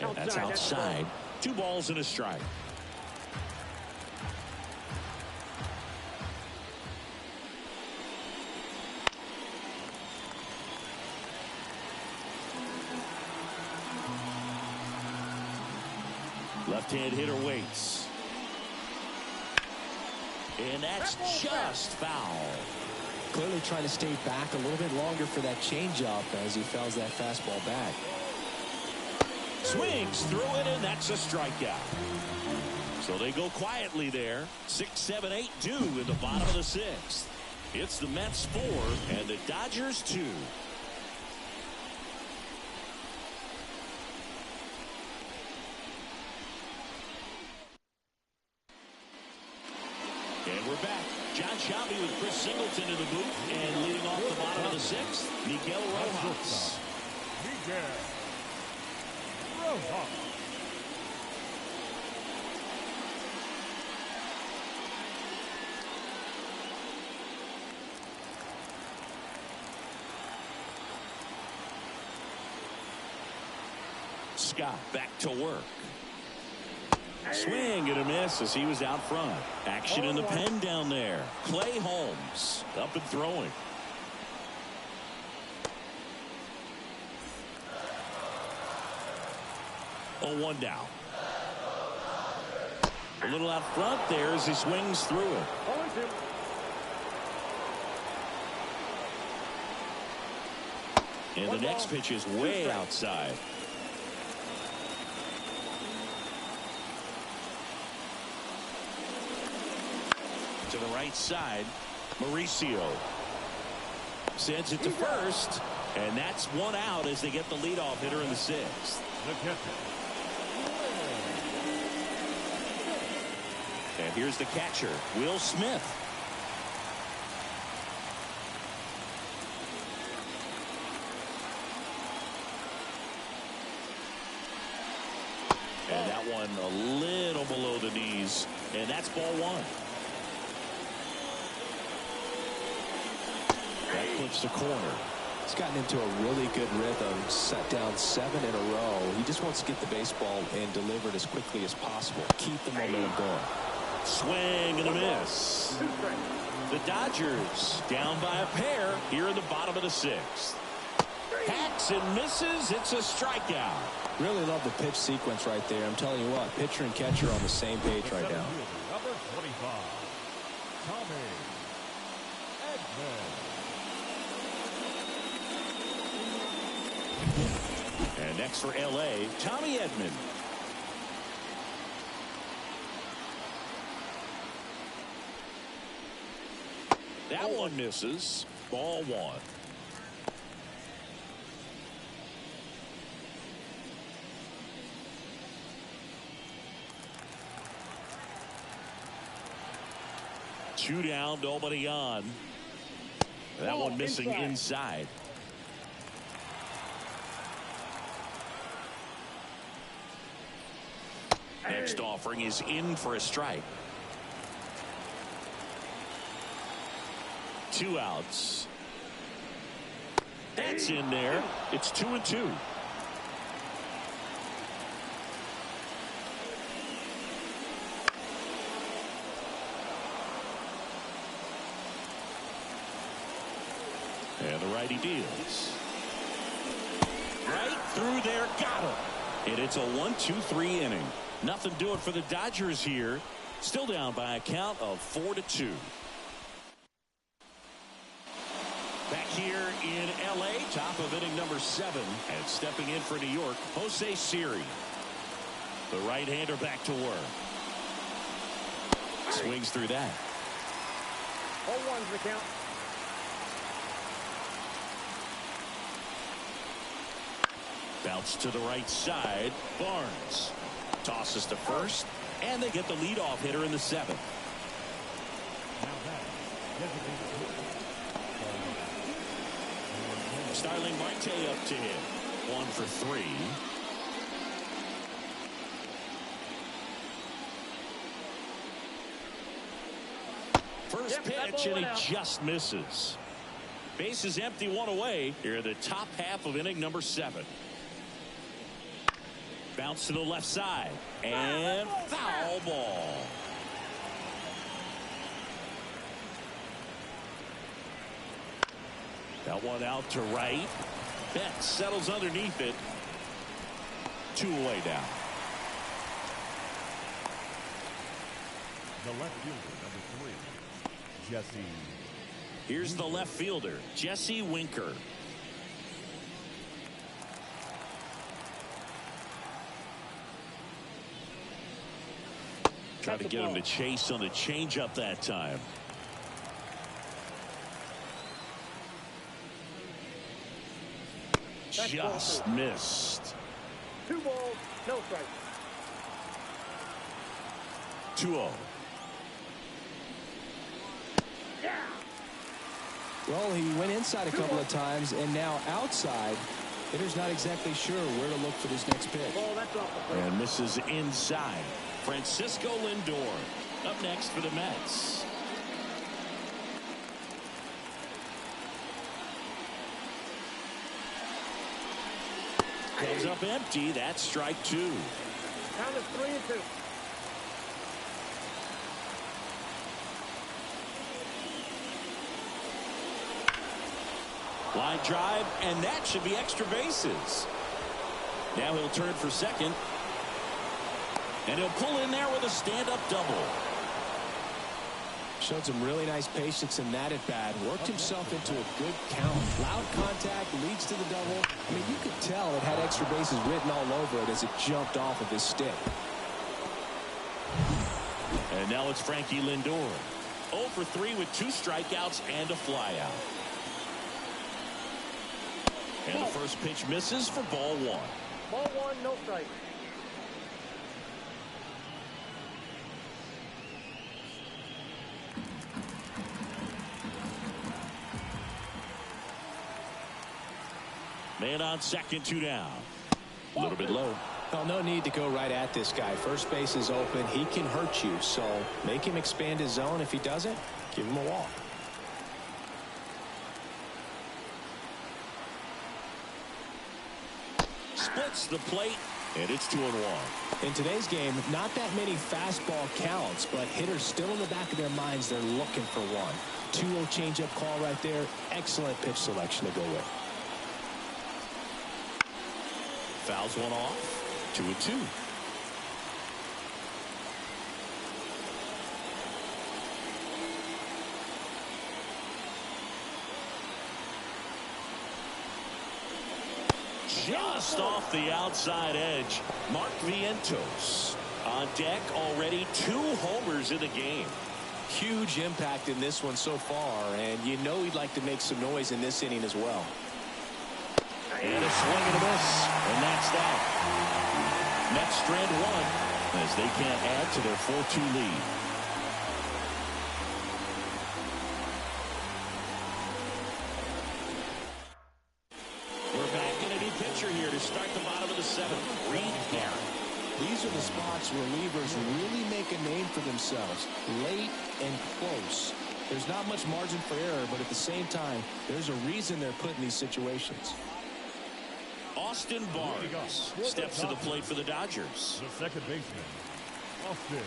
And that's outside. 2 balls and a strike. Left-hand hitter waits. And that's just foul. Clearly trying to stay back a little bit longer for that changeup as he fouls that fastball back. Swings through it, and that's a strikeout. So they go quietly there. 6, 7, 8 due in the bottom of the 6th. It's the Mets 4 and the Dodgers 2. And we're back. John Shelby with Chris Singleton in the booth, and leading off the bottom of the 6th, Miguel Rojas. Miguel Rojas. Scott back to work. Swing and a miss as he was out front. Action in the pen down there. Clay Holmes up and throwing. Oh, 1 down. A little out front there as he swings through it. And the next pitch is way outside. To the right side, Mauricio sends it to first, and that's 1 out as they get the leadoff hitter in the 6th. And here's the catcher, Will Smith. And that one a little below the knees, and that's ball 1. That flips the corner. He's gotten into a really good rhythm, set down 7 in a row. He just wants to get the baseball and deliver it as quickly as possible. Keep the momentum going. Swing and a miss. The Dodgers down by a pair here in the bottom of the 6th. Hacks and misses. It's a strikeout. Really love the pitch sequence right there. I'm telling you what, pitcher and catcher are on the same page right now. Number 25, Tommy Edman. And next for L.A., Tommy Edman. That one misses. Ball 1. Two down, nobody on. That one missing inside. Next offering is in for a strike. 2 outs. That's in there. It's 2-2. And the righty deals. Right through there, got him. And it's a 1-2-3 inning. Nothing doing for the Dodgers here. Still down by a count of 4-2. Back here in L.A., top of inning number 7. And stepping in for New York, Jose Siri. The right-hander back to work. Swings through that. 0-1's the count. Bounce to the right side. Barnes tosses to first, and they get the leadoff hitter in the 7th. Starling Marte up to him. 1 for 3. First pitch, and he just misses. Base is empty, 1 away here in the top half of inning number 7. Bounce to the left side, and foul ball. That one out to right. Betts settles underneath it. 2 away now. The left fielder, number 3, Jesse. Here's the left fielder, Jesse Winker. Tried to get him to chase on the changeup that time. Just missed. 2 balls, no strikes. 2-0. Well, he went inside a couple of times, and now outside. Hitter's not exactly sure where to look for this next pitch. Ball, that's off the plate. And misses inside. Francisco Lindor up next for the Mets. Comes up empty. That's strike 2. Count is 3-2. Line drive, and that should be extra bases. Now he'll turn for second. And he'll pull in there with a stand-up double. Showed some really nice patience in that at bat. Worked himself into a good count. Loud contact leads to the double. I mean, you could tell it had extra bases written all over it as it jumped off of his stick. And now it's Frankie Lindor. 0 for 3 with 2 strikeouts and a flyout. And the first pitch misses for ball 1. Ball 1, no strike. Man on second, 2 down. A little bit low. Well, no need to go right at this guy. First base is open. He can hurt you, so make him expand his zone. If he doesn't, give him a walk. Splits the plate, and it's 2-1. In today's game, not that many fastball counts, but hitters still in the back of their minds, they're looking for one. 2-0 changeup call right there. Excellent pitch selection to go with. Fouls one off. 2-2. Just off the outside edge. Mark Vientos on deck. Already 2 homers in the game. Huge impact in this one so far, and you know he'd like to make some noise in this inning as well. And a swing and a miss. And that's that. Mets strand 1 as they can't add to their 4-2 lead. We're back in a new pitcher here to start the bottom of the 7th. Reed Barrett. These are the spots relievers really make a name for themselves. Late and close. There's not much margin for error, but at the same time, there's a reason they're put in these situations. Austin Barnes steps to the plate for the Dodgers. The second baseman, Austin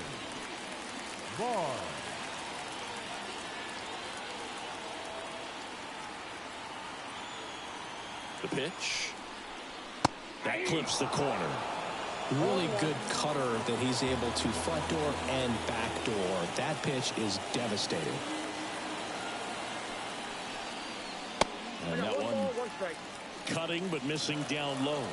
Barnes. The pitch. That clips the corner. Really good cutter that he's able to front door and back door. That pitch is devastating. And that One one ball, 1 strike. cutting but missing down low.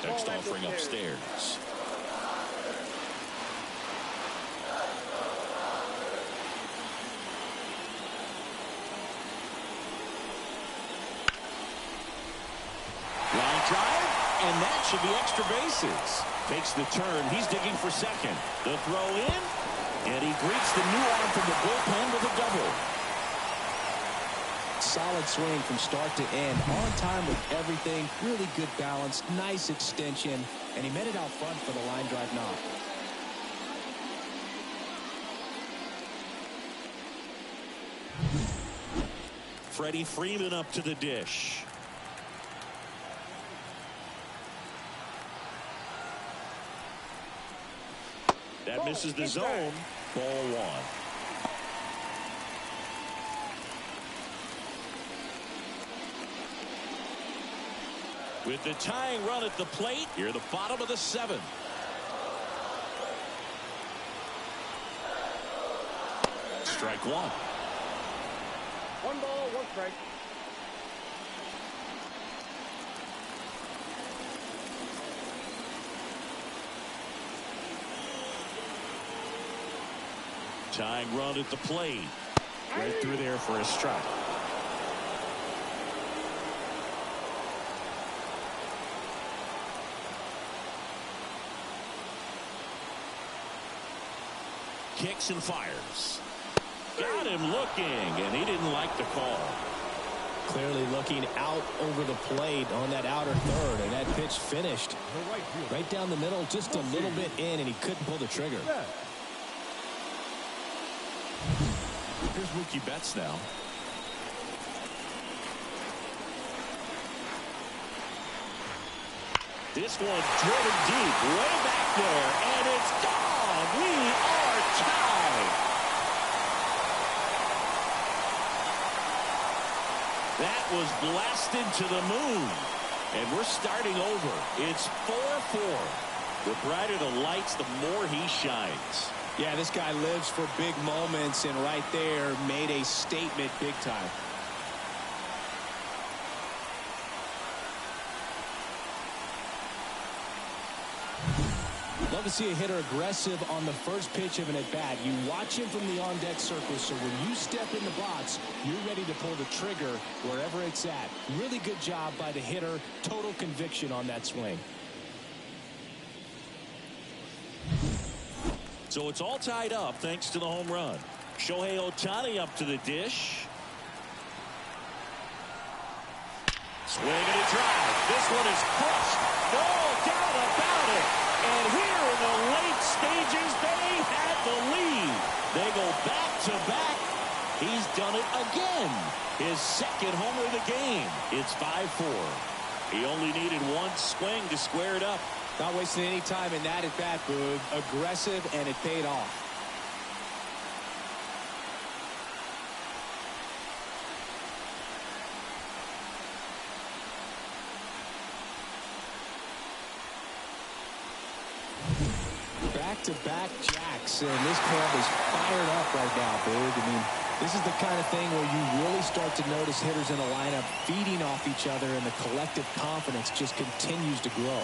Next offering upstairs. Line drive, and that should be extra bases. Takes the turn. He's digging for second. The throw in, and he greets the new arm from the bullpen with a double. Solid swing from start to end. On time with everything. Really good balance. Nice extension. And he met it out front for the line drive knock. Freddie Freeman up to the dish. That misses the zone. Ball 1. With the tying run at the plate, here the bottom of the 7th. Strike one. 1 ball, 1 strike. Tying run at the plate. Right through there for a strike. Kicks and fires. Got him looking, and he didn't like the call. Clearly looking out over the plate on that outer third, and that pitch finished right down the middle, just a little bit in, and he couldn't pull the trigger. Here's Mookie Betts now. This one driven deep, way back there, and it's gone. We are tied. That was blasted to the moon, and we're starting over. It's 4-4. The brighter the lights, the more he shines. Yeah, this guy lives for big moments, and right there made a statement big time. Love to see a hitter aggressive on the first pitch of an at-bat. You watch him from the on-deck circle, so when you step in the box, you're ready to pull the trigger wherever it's at. Really good job by the hitter. Total conviction on that swing. So it's all tied up thanks to the home run. Shohei Ohtani up to the dish. Swing and a drive. This one is crushed. No doubt about it. And here in the late stages, they had the lead. They go back to back. He's done it again. His second homer of the game. It's 5-4. He only needed one swing to square it up. Not wasting any time in that at bat, Boog. Aggressive, and it paid off. Back-to-back jacks, and this club is fired up right now, Boog. I mean, this is the kind of thing where you really start to notice hitters in a lineup feeding off each other, and the collective confidence just continues to grow.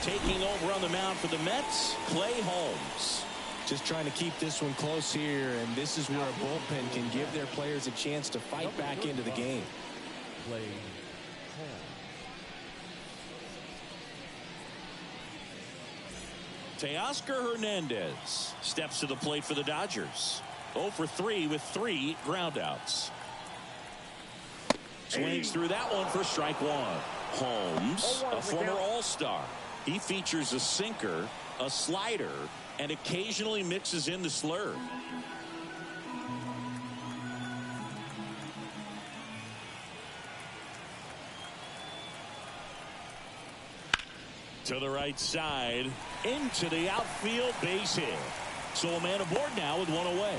Taking over on the mound for the Mets, Clay Holmes. Just trying to keep this one close here, and this is where a bullpen can give their players a chance to fight back into the game. Clay Holmes. Teoscar Hernandez steps to the plate for the Dodgers. 0 for 3 with 3 groundouts. Swings through that one for strike one. Holmes, a former All-Star. He features a sinker, a slider, and occasionally mixes in the slurve. To the right side, into the outfield, base hit. So a man aboard now with one away.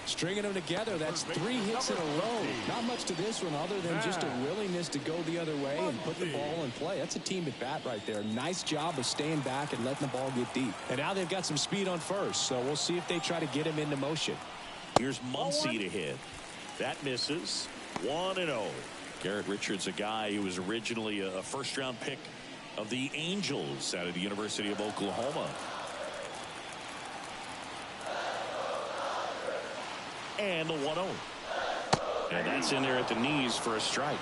Stringing them together, that's 3 hits in a row. Not much to this one other than just a willingness to go the other way and put the ball in play. That's a team at bat right there. Nice job of staying back and letting the ball get deep. And now they've got some speed on first, so we'll see if they try to get him into motion. Here's Muncy to hit. That misses. 1-0. Garrett Richards, a guy who was originally a first-round pick of the Angels out of the University of Oklahoma. And the 1-0. And that's in there at the knees for a strike.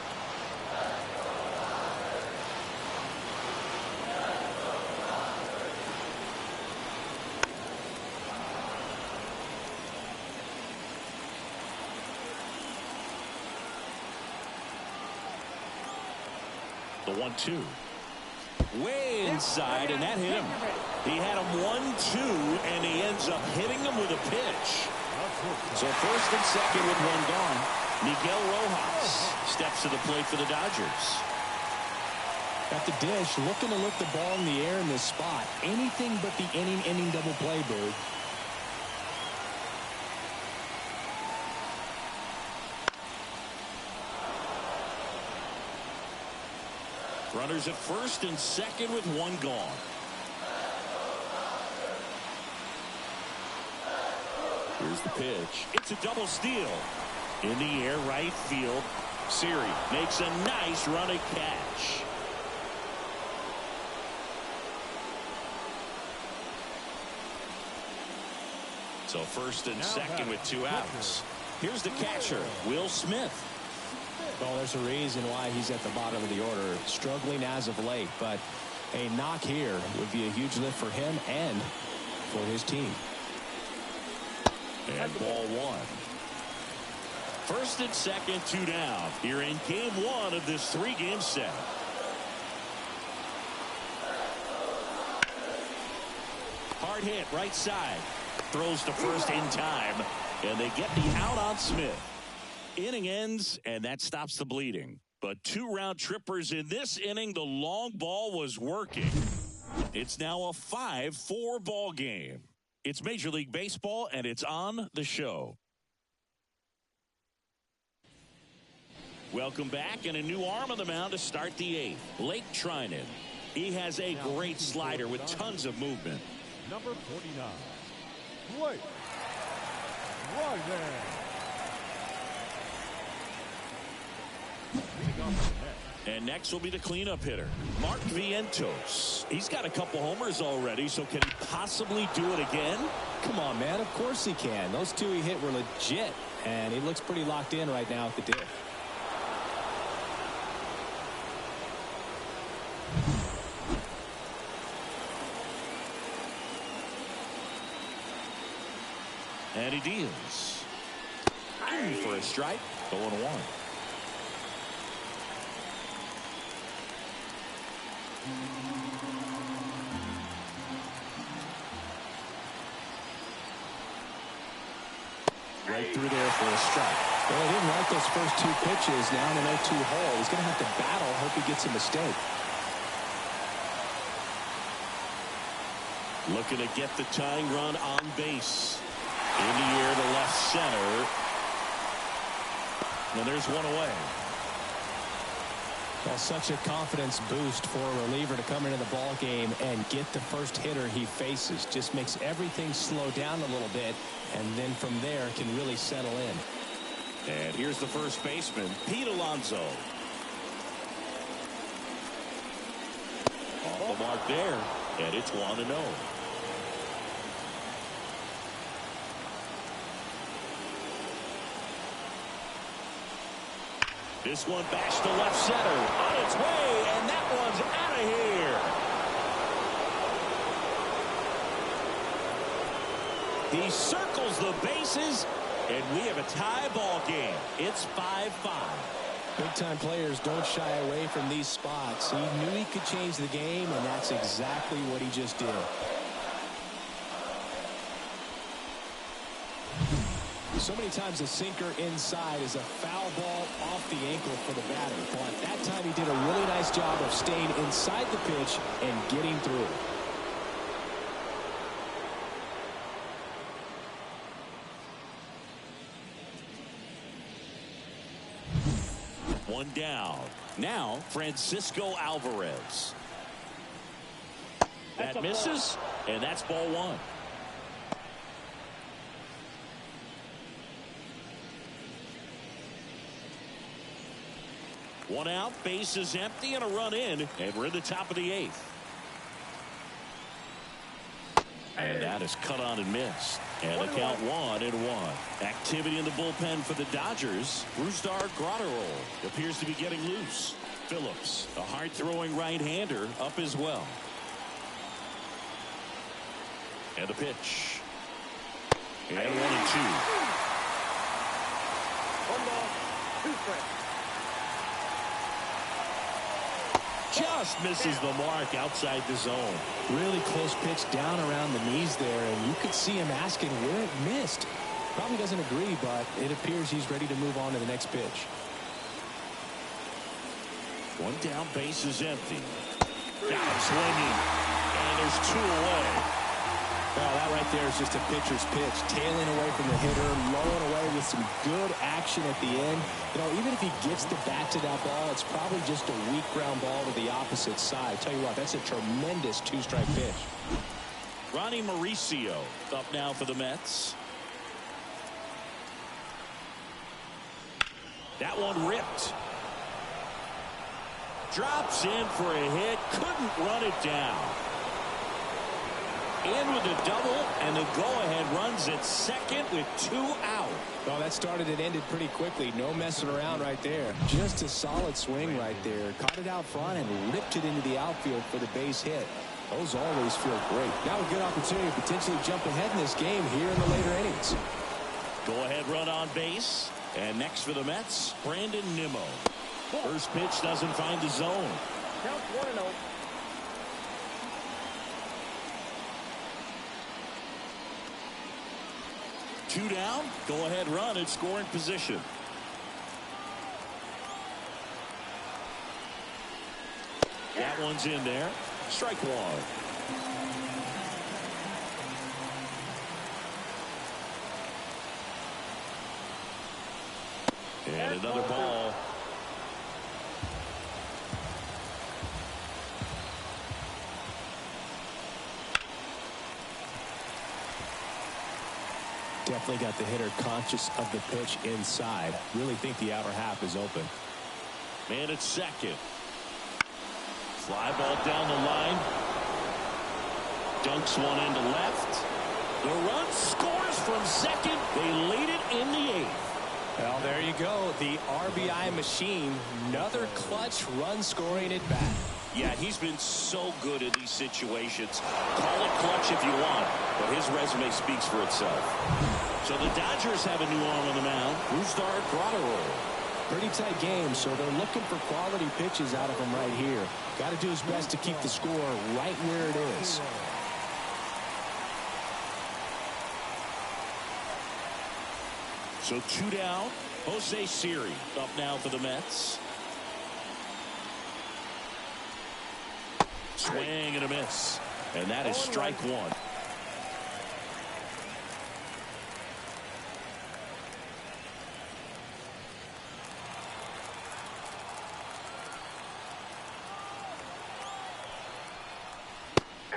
The 1-2. Way inside, and that hit him. He had him 1-2, and he ends up hitting him with a pitch. So first and second with one gone. Miguel Rojas steps to the plate for the Dodgers. At the dish, looking to lift the ball in the air in this spot. Anything but the inning double play, Bird. Runners at first and second with one gone. Here's the pitch. It's a double steal. In the air, right field. Siri makes a nice running catch. So first and second with 2 outs. Here's the catcher, Will Smith. Well, there's a reason why he's at the bottom of the order. Struggling as of late, but a knock here would be a huge lift for him and for his team. And ball 1. First and second, 2 down. Here in game 1 of this 3-game set. Hard hit, right side. Throws to first in time. And they get the out on Smith. Inning ends, and that stops the bleeding. But 2 round trippers in this inning. The long ball was working. It's now a 5-4 ball game. It's Major League Baseball, and it's on the show. Welcome back, and a new arm on the mound to start the 8th. Blake Trinan. He has a great slider with tons of movement. Number 49, Blake Trinan. And next will be the cleanup hitter, Mark Vientos. He's got a couple homers already, so can he possibly do it again? Come on, man. Of course he can. Those 2 he hit were legit, and he looks pretty locked in right now at the diff. And he deals. In for a strike. 0-1. Right through there for a strike. Well, he didn't like those first 2 pitches. Now in an 0-2 hole. He's going to have to battle. Hope he gets a mistake. Looking to get the tying run on base. In the air to left center. And there's one away. Well, such a confidence boost for a reliever to come into the ball game and get the first hitter he faces. Just makes everything slow down a little bit, and then from there can really settle in. And here's the first baseman, Pete Alonso. Off the mark there, and it's 1-0. This one bashed to left center. On its way, and that one's out of here. He circles the bases, and we have a tie ball game. It's 5-5. Big-time players don't shy away from these spots. He knew he could change the game, and that's exactly what he just did. So many times a sinker inside is a foul ball off the ankle for the batter. But that time he did a really nice job of staying inside the pitch and getting through. One down. Now Francisco Alvarez. That misses, and that's ball 1. One out, base is empty, and a run in, and we're in the top of the 8th. And that is cut on and missed. And the count 1-1. Activity in the bullpen for the Dodgers. Brusdar Graterol appears to be getting loose. Phillips, a hard-throwing right-hander, up as well. And the pitch. And 1-2. 1 ball, 2 strikes. Just misses the mark outside the zone. Really close pitch down around the knees there, and you could see him asking where it missed. Probably doesn't agree, but it appears he's ready to move on to the next pitch. One down, base is empty. Got him swinging, and there's 2 away. Well, that right there is just a pitcher's pitch. Tailing away from the hitter, lowing away with some good action at the end. You know, even if he gets the bat to that ball, it's probably just a weak ground ball to the opposite side. Tell you what, that's a tremendous two-strike pitch. Ronnie Mauricio up now for the Mets. That one ripped. Drops in for a hit. Couldn't run it down. In with a double, and the go-ahead runs at second with 2 out. Well, that started and ended pretty quickly. No messing around right there. Just a solid swing right there. Caught it out front and ripped it into the outfield for the base hit. Those always feel great. Now a good opportunity to potentially jump ahead in this game here in the later innings. Go-ahead run on base. And next for the Mets, Brandon Nimmo. First pitch doesn't find the zone. Count 1-0. 2 down. Go ahead run at scoring position. That one's in there. Strike one. And another ball. Definitely got the hitter conscious of the pitch inside. Really think the outer half is open. Man at second. Fly ball down the line. Dunks one into left. The run scores from second. They lead it in the 8th. Well, there you go. The RBI machine. Another clutch run scoring at bat. Yeah, he's been so good in these situations. Call it clutch if you want, but his resume speaks for itself. So the Dodgers have a new arm on the mound. Brusdar Graterol. Pretty tight game, so they're looking for quality pitches out of him right here. Got to do his best to keep the score right where it is. So 2 down. Jose Siri up now for the Mets. Swing and a miss. And that is strike one.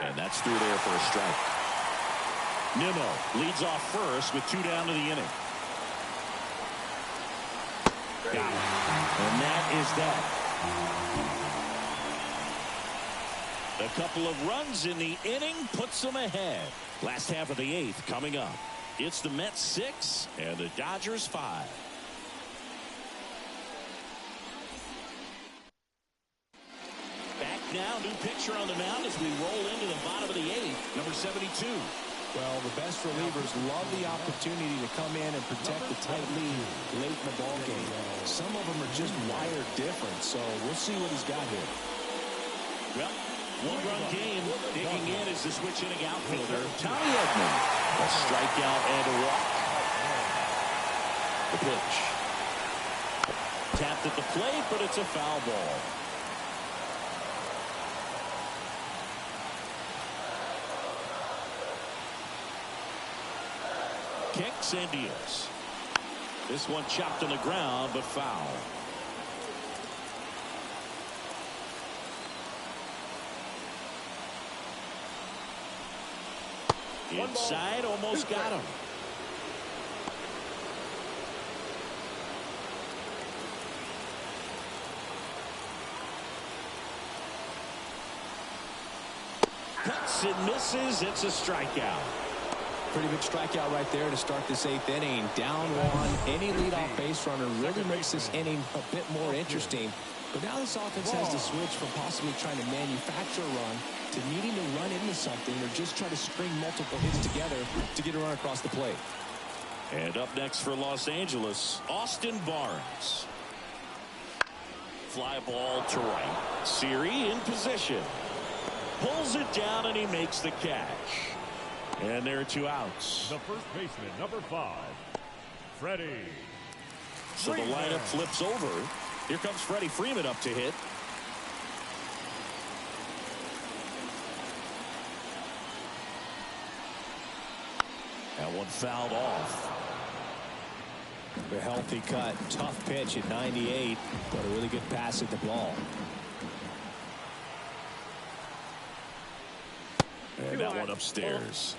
And that's through there for a strike. Nimmo leads off first with 2 down to the inning. Got it. And that is that. A couple of runs in the inning puts them ahead. Last half of the 8th coming up. It's the Mets 6 and the Dodgers 5. Back now, new pitcher on the mound as we roll into the bottom of the 8th. Number 72. Well, the best relievers love the opportunity to come in and protect the tight lead late in the ball game. Some of them are just wired different, so we'll see what he's got here. Well, one-run game. Digging in is the switch inning outfielder, Tommy Edman. A strikeout and a walk. The pitch. Tapped at the plate, but it's a foul ball. Kicks and Diaz. This one chopped on the ground, but foul. Inside, almost got him. Cuts and misses. It's a strikeout. Pretty big strikeout right there to start this 8th inning. Down one. Any leadoff base runner really makes this inning a bit more interesting. But now this offense has to switch from possibly trying to manufacture a run to needing to run into something or just try to string multiple hits together to get a run across the plate. And up next for Los Angeles, Austin Barnes. Fly ball to right. Siri in position. Pulls it down and he makes the catch. And there are 2 outs. The first baseman, number 5, Freddie. So the lineup flips over. Here comes Freddie Freeman up to hit. one fouled off. A healthy cut. Tough pitch at 98, but a really good pass at the ball. And that one upstairs.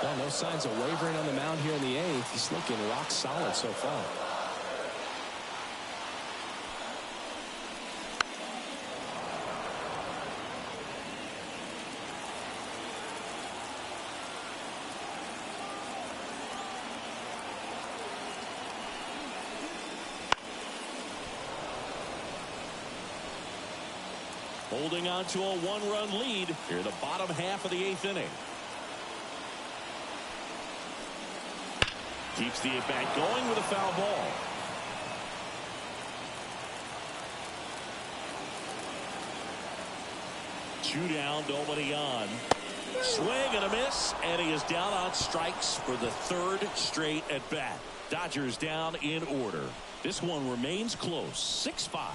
Well, no signs of wavering on the mound here in the 8th. He's looking rock solid so far. Holding on to a one-run lead here in the bottom half of the 8th inning. Keeps the at-bat going with a foul ball. Two down, nobody on. Swing and a miss, and he is down on strikes for the 3rd straight at-bat. Dodgers down in order. This one remains close, 6-5.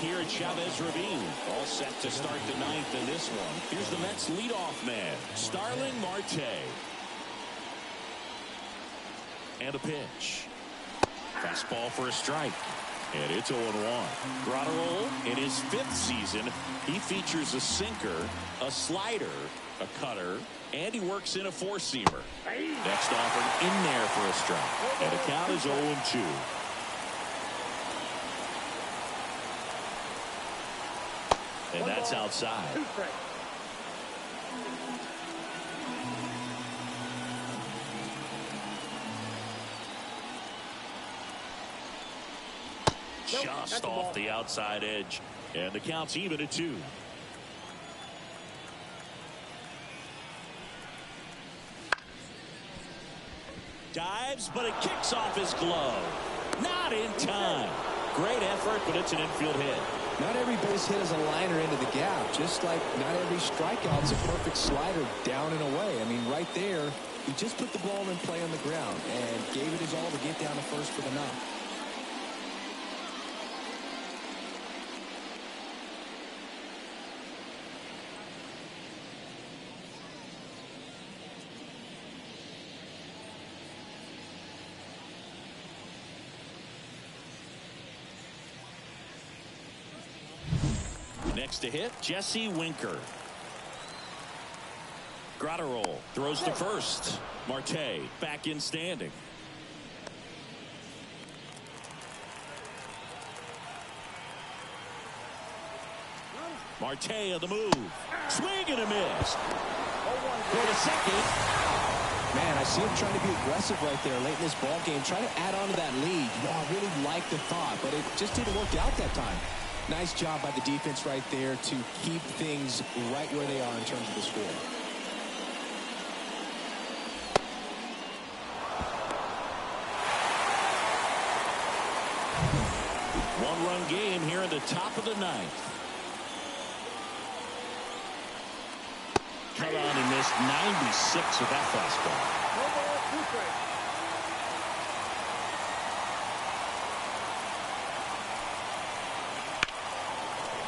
Here at Chavez Ravine, all set to start the 9th in this one. Here's the Mets leadoff man, Starling Marte. And a pitch. Fastball for a strike. And it's 0-1. Grotterol, in his 5th season, he features a sinker, a slider, a cutter, and he works in a 4-seamer. Next offered in there for a strike. And the count is 0-2. And that's outside. Just off the outside edge. And the count's even at 2. Dives, but it kicks off his glove. Not in time. Great effort, but it's an infield hit. Not every base hit is a liner into the gap, just like not every strikeout's a perfect slider down and away. I mean, right there, he just put the ball in play on the ground and gave it his all to get down to first for the knock. Next to hit, Jesse Winker. Grotterol throws to first. Marte back in standing. Marte on the move. Swing and a miss. For the second. Man, I see him trying to be aggressive right there late in this ball game, trying to add on to that lead. You know, I really like the thought, but it just didn't work out that time. Nice job by the defense right there to keep things right where they are in terms of the score. One-run game here in the top of the 9th. Cut on and missed 96 with that fastball.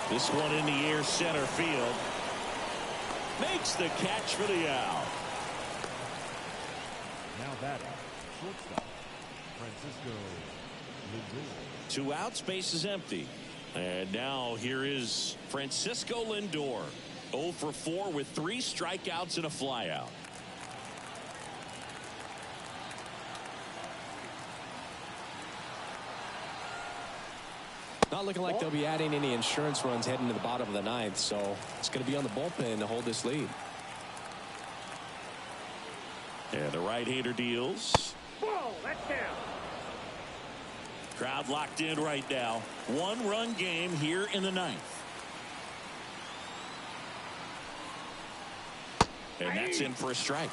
This one in the air, center field. Makes the catch for the out. Now batting, shortstop, Francisco Lindor. 2 outs, base is empty. And now here is Francisco Lindor. 0 for 4 with 3 strikeouts and a flyout. Not looking like they'll be adding any insurance runs heading to the bottom of the 9th, so it's going to be on the bullpen to hold this lead. And the right-hander deals. Ball, that's down. Crowd locked in right now. 1-run game here in the 9th. And that's in for a strike.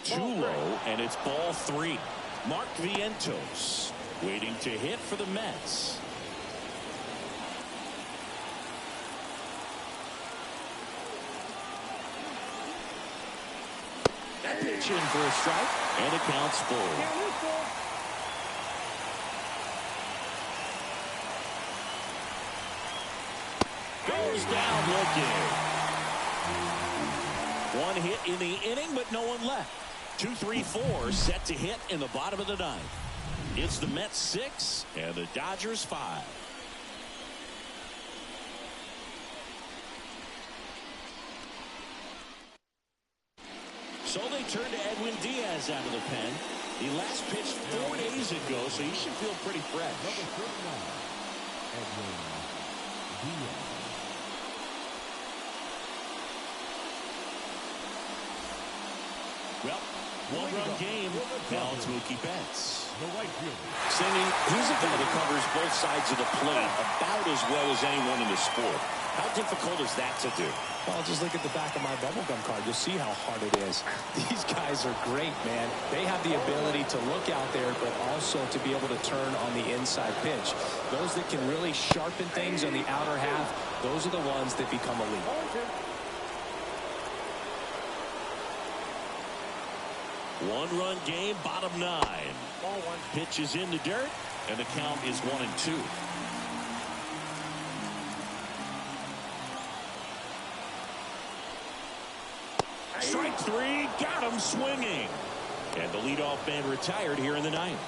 Too low, and it's ball 3. Mark Vientos waiting to hit for the Mets. That pitch in for a strike, and it counts full. Goes down looking. One hit in the inning, but no one left. 2-3-4 set to hit in the bottom of the ninth. It's the Mets 6 and the Dodgers 5. So they turn to Edwin Diaz out of the pen. He last pitched 4 days ago, so he should feel pretty fresh. Number 39, Edwin Diaz. Well, one-run game. Now it's Mookie Betts. The right fielder. Cindy, he's a guy that covers both sides of the plate about as well as anyone in the sport. How difficult is that to do? Well, just look at the back of my bubblegum card. You'll see how hard it is. These guys are great, man. They have the ability to look out there, but also to be able to turn on the inside pitch. Those that can really sharpen things on the outer half, those are the ones that become elite. One-run game, bottom 9. Pitch is in the dirt, and the count is 1-2. Strike 3, got him swinging. And the leadoff man retired here in the ninth.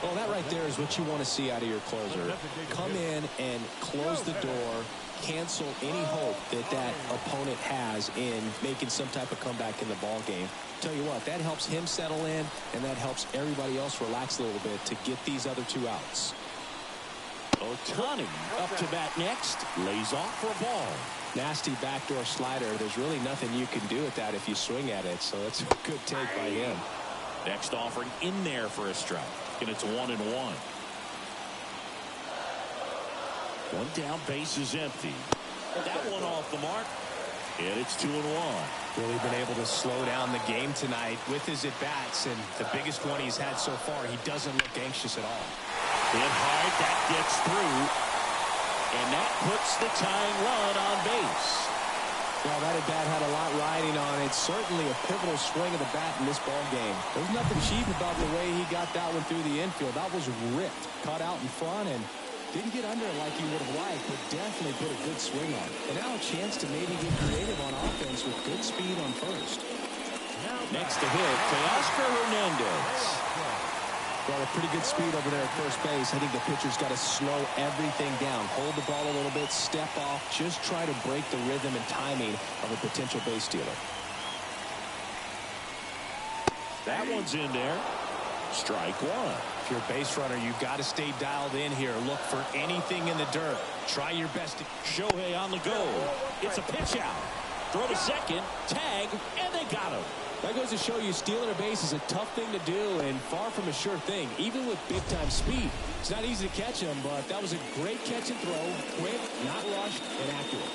Well, that right there is what you want to see out of your closer. Come in and close the door, cancel any hope that that opponent has in making some type of comeback in the ball game. Tell you what, that helps him settle in, and that helps everybody else relax a little bit to get these other 2 outs. Ohtani up to bat next, lays off for a ball. Nasty backdoor slider. There's really nothing you can do with that if you swing at it, so it's a good take by him. Next offering in there for a strike, and it's 1-1. One down, base is empty. That one off the mark, and it's 2-1. Really been able to slow down the game tonight with his at-bats, and the biggest one he's had so far, he doesn't look anxious at all. Hit hard, that gets through, and that puts the tying run on base. Well, that at-bat had a lot riding on it. Certainly a pivotal swing of the bat in this ball game. There's nothing cheap about the way he got that one through the infield. That was ripped, cut out in front, and didn't get under it like he would have liked, but definitely put a good swing on it. And now a chance to maybe get creative on offense with good speed on first. Next to hit, Teoscar Hernandez. Well, a pretty good speed over there at first base. I think the pitcher's got to slow everything down. Hold the ball a little bit, step off, just try to break the rhythm and timing of a potential base stealer. That one's in there. Strike 1. If you're a base runner, you've got to stay dialed in here. Look for anything in the dirt. Try your best to... Shohei on the go. It's a pitch out. Throw to second, tag, and they got him. That goes to show you stealing a base is a tough thing to do and far from a sure thing, even with big-time speed. It's not easy to catch him, but that was a great catch and throw. Quick, not rushed, and accurate.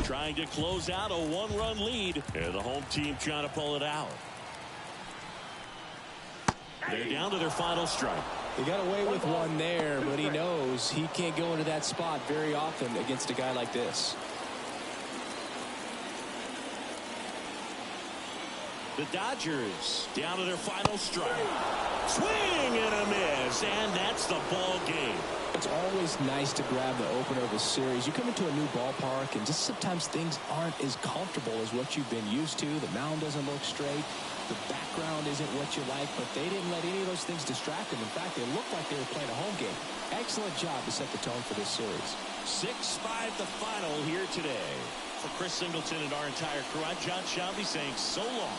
Trying to close out a 1-run lead, and the home team trying to pull it out. They're down to their final strike. He got away with one there, but he knows he can't go into that spot very often against a guy like this. The Dodgers down to their final strike. Swing and a miss, and that's the ball game. It's always nice to grab the opener of a series. You come into a new ballpark, and just sometimes things aren't as comfortable as what you've been used to. The mound doesn't look straight. The background isn't what you like, but they didn't let any of those things distract them. In fact, they looked like they were playing a home game. Excellent job to set the tone for this series. 6-5 the final here today. For Chris Singleton and our entire crew, I'm John Shelby saying so long.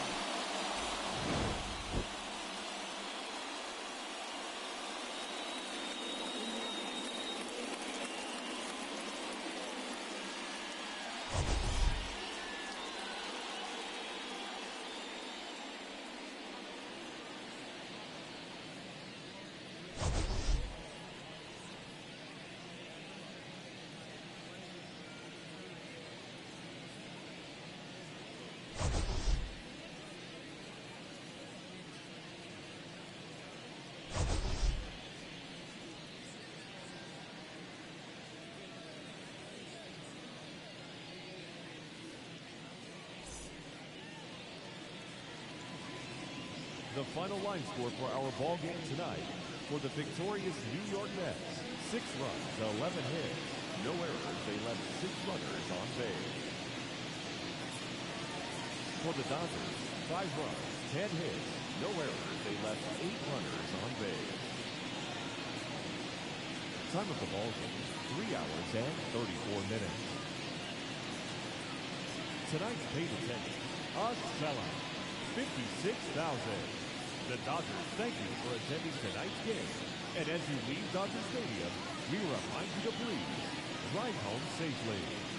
The final line score for our ball game tonight for the victorious New York Mets: 6 runs, 11 hits, no errors. They left 6 runners on base. For the Dodgers, 5 runs, 10 hits, no errors. They left 8 runners on base. Time of the ball game, 3 hours and 34 minutes. Tonight's paid attendance, a sellout, 56,000. The Dodgers thank you for attending tonight's game. And as you leave Dodger Stadium, we remind you to please drive home safely.